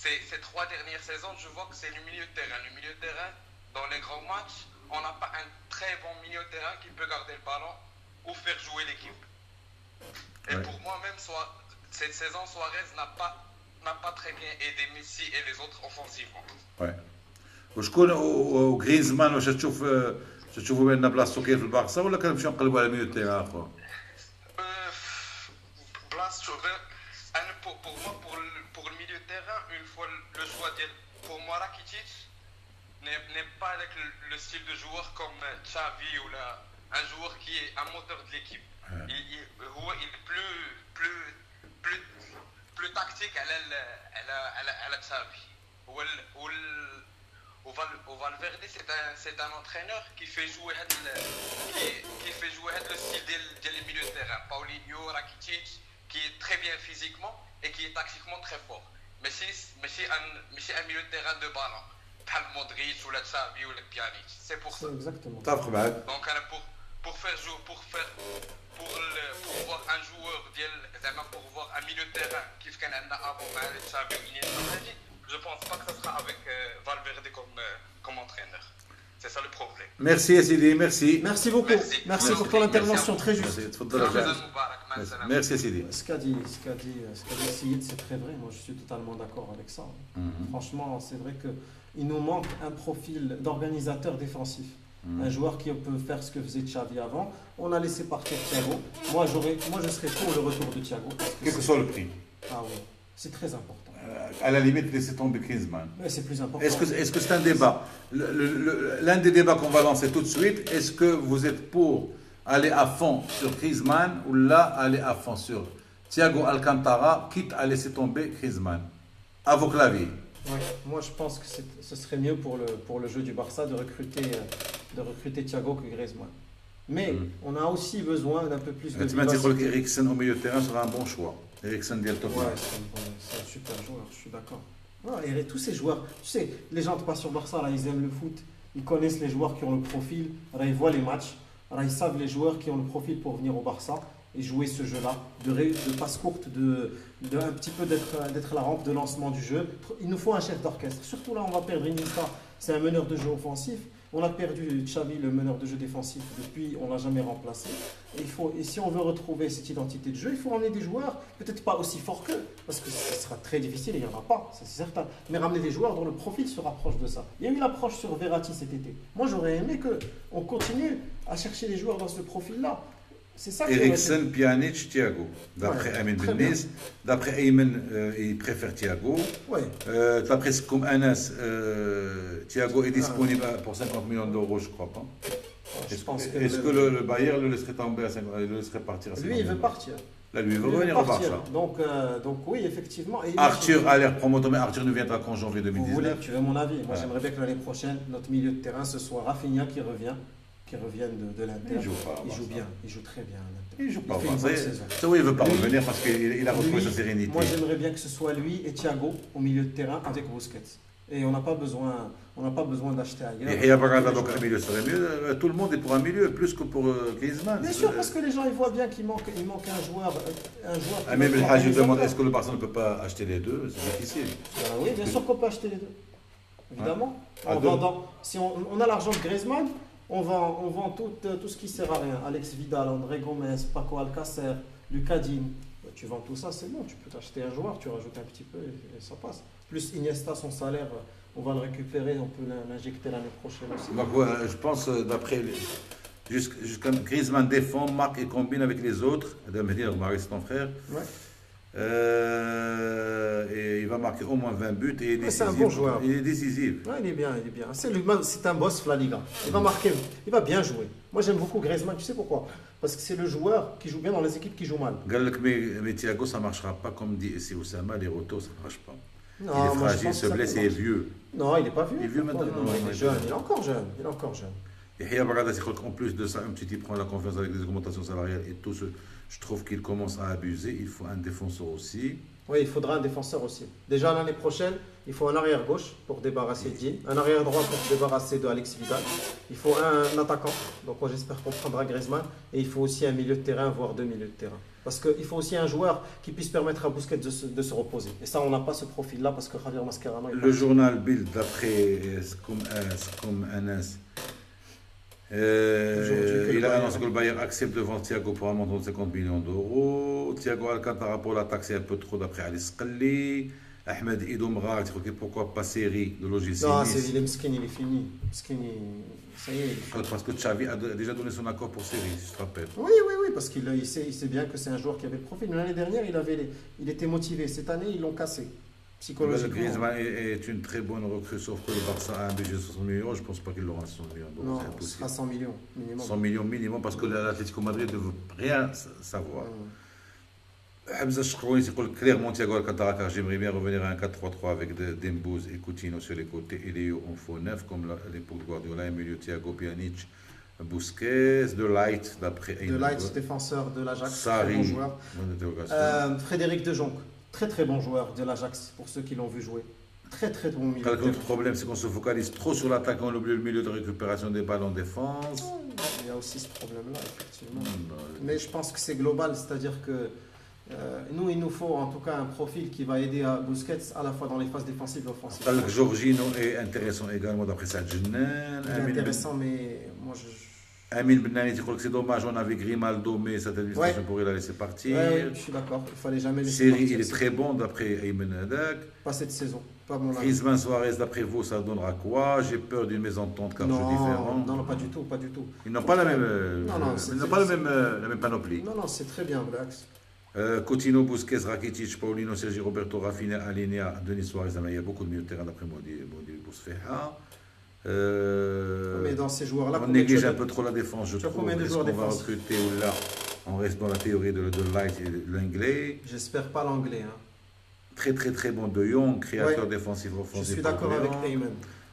ces 3 dernières saisons, je vois que c'est le milieu de terrain. Le milieu de terrain, dans les grands matchs, on n'a pas un très bon milieu de terrain qui peut garder le ballon ou faire jouer l'équipe. Et Ouais. pour moi, même cette saison, Suarez n'a pas très bien aidé Messi et les autres offensivement. Ouais. وشكون وغريزمان واش تشوفوا بان بلاصتو كاين في البارسا ولا كنمشيو نقلبوا على ميليو تيران اخر؟ Place, pour moi, pour le milieu de terrain, une fois le choix pour moi, Rakitic n'est pas avec le style de joueur comme Xavi ou un joueur qui est un moteur de l'équipe. Ouais. Il est plus tactique à la Xavi. Valverde, c'est un entraîneur qui fait jouer le style des milieux de terrain. Paulinho, Rakitic, qui est très bien physiquement et qui est tactiquement très fort. Mais c'est un milieu de terrain de ballon. Pas le Modric ou le Xavi ou le Pjanic. C'est pour ça. C'est exactement. متفق معك. Donc pour voir un joueur pour voir un milieu de terrain qui fait avant Xavi ou Iniesta, je pense pas que ce sera avec Valverde comme entraîneur. C'est ça le problème. Merci يا سيدي merci. Merci beaucoup. Merci. Merci pour ton intervention très juste. Merci. تفضل رجاء. Ramadan Moubarak, ma salam. Merci يا سيدي. Ce qu'a dit Seyid, c'est très vrai. Moi, je suis totalement d'accord avec ça. Franchement, c'est vrai qu'il nous manque un profil d'organisateur défensif. Un joueur qui peut faire ce que faisait Xavi avant. On a laissé partir Thiago. Moi, je serais pour le retour de Thiago. Parce que Quel que soit le prix. Ah oui, c'est très important. À la limite laisser tomber Griezmann. Mais c'est plus important. Est-ce que c'est un débat? L'un des débats qu'on va lancer tout de suite, est-ce que vous êtes pour aller à fond sur Griezmann ou là aller à fond sur Thiago Alcantara, quitte à laisser tomber Griezmann? À vos claviers. Ouais, moi, je pense que ce serait mieux pour le jeu du Barça de recruter Thiago que Griezmann. Mais on a aussi besoin d'un peu plus de Tu m'as dit que vivacité. Eriksen au milieu de terrain sera un bon choix. Eriksen dit le top. Ouais, c'est un super joueur, je suis d'accord. Ouais, et tous ces joueurs, tu sais, les gens qui passent sur Barça, là, ils aiment le foot, ils connaissent les joueurs qui ont le profil, là, ils voient les matchs, là, ils savent les joueurs qui ont le profil pour venir au Barça et jouer ce jeu-là, de passe courte, un petit peu d'être la rampe de lancement du jeu. Il nous faut un chef d'orchestre. Surtout là, on va perdre Iniesta, c'est un meneur de jeu offensif. On a perdu Xavi, le meneur de jeu défensif, depuis, on ne l'a jamais remplacé. Et si on veut retrouver cette identité de jeu, il faut ramener des joueurs, peut-être pas aussi forts qu'eux, parce que ce sera très difficile, il n'y en a pas, ça c'est certain. Mais ramener des joueurs dont le profil se rapproche de ça. Il y a eu l'approche sur Verratti cet été. Moi, j'aurais aimé qu'on continue à chercher des joueurs dans ce profil-là. C'est ça que Eriksen, Pjanic, Thiago. D'après Ouais, Amin très Bennis, d'après Ayman, il préfère Thiago. Ouais. D'après comme Anas, Thiago est disponible pour 50 millions d'euros, je crois pas. Je Est-ce pense que est-ce que le Bayern le laisserait tomber le laisserait partir à 50 lui, il veut millions? partir. Là, lui, il veut Lui, il veut revenir au partir. Barça. Donc oui, effectivement. Et Arthur a l'air promoteur, mais Arthur ne viendra qu'en janvier vous voulez, 2019. tu veux mon avis? Moi, Ouais. j'aimerais bien que l'année prochaine, notre milieu de terrain, ce soit Rafinha qui revienne de l'Inter. Il joue pas, Il joue Barça. bien, il joue très bien à l'Inter. Il joue pas. fait une Ça, bonne saison. ça, oui, il veut pas Lui- revenir parce qu'il a retrouvé Lui, sa sérénité. Moi, j'aimerais bien que ce soit lui et Thiago au milieu de terrain avec Busquets. Et on n'a pas besoin d'acheter ailleurs. Et Abraham, donc Tous les un milieu serait mieux. Tout le monde est pour un milieu, plus que pour Griezmann. Bien sûr, parce que les gens ils voient bien qu'il manque un joueur. Ah, même le Hajj Hajj demande est-ce que le Barça ne peut pas acheter les deux? C'est difficile. Oui, bien sûr qu'on peut acheter les deux. Évidemment. À En deux. vendant, si on a l'argent de Griezmann, on vend tout ce qui sert à rien. Alex Vidal, André Gomez, Paco Alcacer, Lucas Digne. Tu vends tout ça, c'est bon. Tu peux t'acheter un joueur, tu rajoutes un petit peu et ça passe. Plus Iniesta, son salaire, on va le récupérer, on peut l'injecter l'année prochaine aussi. Donc, ouais, je pense, d'après. Jusqu'à Griezmann défend, marque et combine avec les autres. Marie, c'est ton frère. Ouais. Et il va marquer au moins 20 buts. Et il est Ouais, c'est un décisif. bon joueur. Il est décisif. Ouais, il est bien. C'est un boss la Liga. Il va marquer, il va bien jouer. Moi j'aime beaucoup Griezmann, tu sais pourquoi? Parce que c'est le joueur qui joue bien dans les équipes qui jouent mal. Galak, mais Thiago, ça ne marchera pas. Comme dit ici Oussama, les rotos, ça ne marche pas. Non, Il est moi, je fragile, pense se que ça blesse peut et est marcher. vieux. Non, il n'est pas vieux. Il est vieux maintenant. Non, il est jeune, il est encore jeune. Il est encore jeune. Et Yahya Barada, en plus de ça, un petit il prend la confiance avec les augmentations salariales et tout ce. Je trouve qu'il commence à abuser. Il faut un défenseur aussi. Oui, il faudra un défenseur aussi. Déjà l'année prochaine, il faut un arrière gauche pour débarrasser de Digne, un arrière droit pour se débarrasser de Alex Vidal. Il faut un attaquant, donc moi j'espère qu'on prendra Griezmann. Et il faut aussi un milieu de terrain, voire deux milieux de terrain. Parce qu'il faut aussi un joueur qui puisse permettre à Busquets de se reposer. Et ça, on n'a pas ce profil-là parce que Javier Mascherano... Le journal Bild, d'après comme Anas, il a annoncé que le Bayern accepte de vendre Thiago pour un montant de 50 millions d'euros. Thiago Alcantara pour la taxe est un peu trop d'après Ali Sqalli. Ahmed Idomra, pourquoi pas série de l'OGC Non, Nice. il est Mskin, il est fini. Mskin, ça y est. Parce que Xavi a déjà donné son accord pour série, si tu te rappelles. Oui, parce qu'il sait bien que c'est un joueur qui avait le profil. Mais l'année dernière, il était motivé. Cette année, ils l'ont cassé. Psychologiquement. Griezmann est une très bonne recrue, sauf que le Barça a un budget de 60 millions. Je ne pense pas qu'il aura 60 millions d'euros. Non, C'est ce impossible. sera 100 millions minimum. 100 millions minimum parce que l'Atlético Madrid ne veut rien savoir. Hamza Chkrouni, c'est clairement Thiago Alcantara, car j'aimerais bien revenir à un 4-3-3 avec Dembouz et Coutinho sur les côtés et Léo en faux neuf, comme à l'époque de Guardiola, un milieu Thiago, Pjanic, Busquets, De Ligt, d'après De Ligt, défenseur de l'Ajax, très Sarri, bon joueur. bonne interrogation. Frédéric De Jong, très très bon joueur de l'Ajax, pour ceux qui l'ont vu jouer. Très très bon milieu. L'autre problème, c'est qu'on se focalise trop sur l'attaque, on oublie le milieu de récupération des balles en défense. Il y a aussi ce problème-là, effectivement. Mais je pense que c'est global, c'est-à-dire que nous, il nous faut en tout cas un profil qui va aider à Busquets à la fois dans les phases défensives et offensives. Talk Jorginho est intéressant également d'après Saad Jennan. Il est intéressant, mais moi je. Amin Benani, je crois que c'est dommage, on avait Grimaldo, mais cette administration pourrait la laisser partir. Ouais, je suis d'accord, il fallait jamais laisser Série, partir. il est très bon d'après Ayman Hadak. Pas cette saison, pas mon avis. Griezmann Suarez, d'après vous, ça donnera quoi? J'ai peur d'une mésentente car jeu différent. Non, pas du tout, pas du tout. Ils n'ont pas la même, c'est- ils n'ont pas la même panoplie. Non, c'est très bien, Blax. Coutinho, Busquets, Rakitic, Paulino, Sergi Roberto, Rafinha, Alinea, Denis Suarez. Il y a beaucoup de milieux de terrain d'après moi, Bousfeha. Mais dans ces joueurs-là, On néglige un peu trop la défense, je tu as trouve. combien de Est-ce joueurs qu'on va défensifs? recruter ou là? On reste dans la théorie de Light et de l'anglais. J'espère pas l'anglais. Hein. Très très très bon De Jong, créateur Ouais. défensif offensif. Je suis d'accord avec Ayman.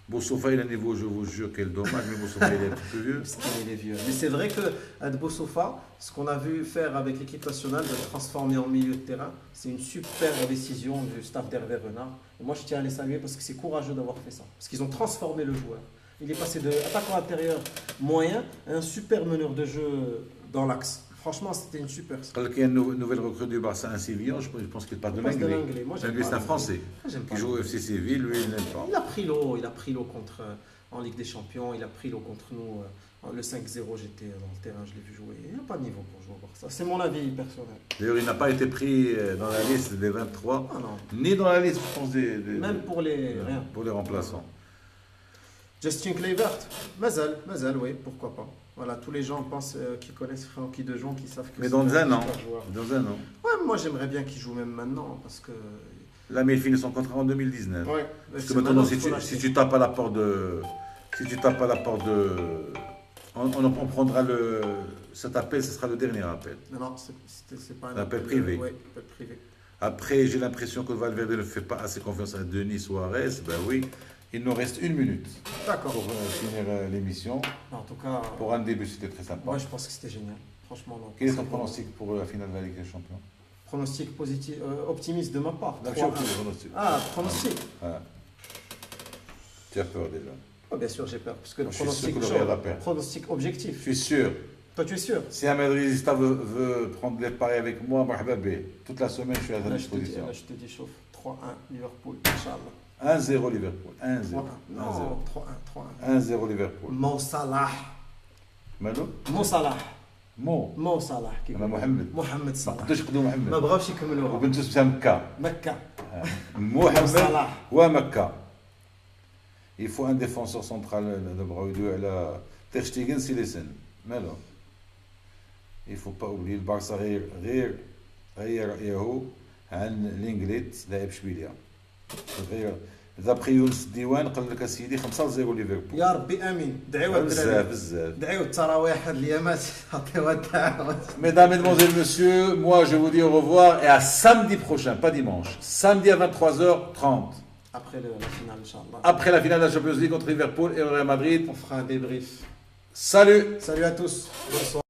Boussoufa, il a un niveau, je vous jure, quel dommage, mais Boussoufa, il est un petit peu vieux. Parce qu'il est vieux. Mais c'est vrai que Boussoufa, ce qu'on a vu faire avec l'équipe nationale, de le transformer en milieu de terrain, c'est une super décision du staff d'Hervé Renard. Et moi, je tiens à les saluer parce que c'est courageux d'avoir fait ça. Parce qu'ils ont transformé le joueur. Il est passé de attaquant intérieur moyen à un super meneur de jeu dans l'axe. Franchement, c'était une super. Il y a une nouvelle recrue du Barça, un Sévillan, je pense qu'il parle de passe de l'anglais. l'anglais. Moi, j'aime L'anglais, pas c'est un l'anglais. Français J'aime pas qui joue au l'anglais. FC Séville, lui, il n'aime pas. Il a pris l'eau contre, en Ligue des Champions, il a pris l'eau contre nous. Le 5-0, j'étais dans le terrain, je l'ai vu jouer. Il n'a pas de niveau pour jouer au Barça. C'est mon avis personnel. D'ailleurs, il n'a pas été pris dans la liste des 23, Ah non. ni dans la liste, je pense, Même pour les rien. pour les remplaçants. Justin Kluivert, Mazal, oui, pourquoi pas. Voilà, tous les gens pensent qui connaissent Frenkie de Jong, qui savent que Mais c'est dans un an, super joueur. dans un an. Ouais, moi j'aimerais bien qu'il joue même maintenant parce que. Là, mais il finit son contrat en 2019. Ouais. Parce que c'est maintenant, qu'il faut si l'acheter. tu tapes à la porte de... Si tu tapes à la porte On prendra cet appel, ce sera le dernier appel. Non, c'est pas Un appel privé. Oui, appel privé. Après, j'ai l'impression que Valverde ne fait pas assez confiance à Denis Suarez. Ben oui, il nous reste 1 minute D'accord. pour finir l'émission. En tout cas, Pour un début, c'était très sympa. moi je pense que c'était génial. Franchement, donc, Quel est ton pronostic pour la finale de la Ligue des Champions? pronostic positif, optimiste de ma part. Non, 3-1. je suis optimiste, pronostic. Ah, pronostic. Ah. Tu as peur déjà. Oh, bien sûr, j'ai peur. Parce que le Je suis sûr pronostic, que le Real a peur. pronostic Je objectif. suis sûr. Toi, tu es sûr? Si un Madridista veut prendre des paris avec moi, marhaba bih. Toute la semaine, je suis à ta Là, je te dis, disposition. là, je te dis chauffe. 3-1 Liverpool, Inch'Allah. 1-0 Liverpool. 1-0. 3-1. Non, 3-1. 1-0 Liverpool. Mo Salah. مالو؟ Mo Salah. مو Salah. أنا محمد. محمد ما صلاح. قدرش يقولوا ما محمد. بغاوش يكملوها. وبنته اسمها مكة. مكة. محمد صلاح. ومكة. Il faut un défenseur central دابا يدوي على تير شتيغن سيليسن مالو. Il faut pas oublier البارسا غير رأيه عن الانجليت لاعب اشبيليا. غير دابخي يونس الديوان قال لك اسيدي 5-0 ليفربول. يا ربي امين. دعيو بزاف بزاف. دعيو التراويح هاد اليامات عطيوها الدعوات. Mesdames, Mesdemoiselles, Messieurs, moi je vous dis au revoir et à samedi prochain, pas dimanche. Samedi à 23h30. Après la finale, Inch'Allah. Après la finale de la Champions League contre Liverpool et Real Madrid. On fera un débrief. Salut! Salut à tous. Bonsoir.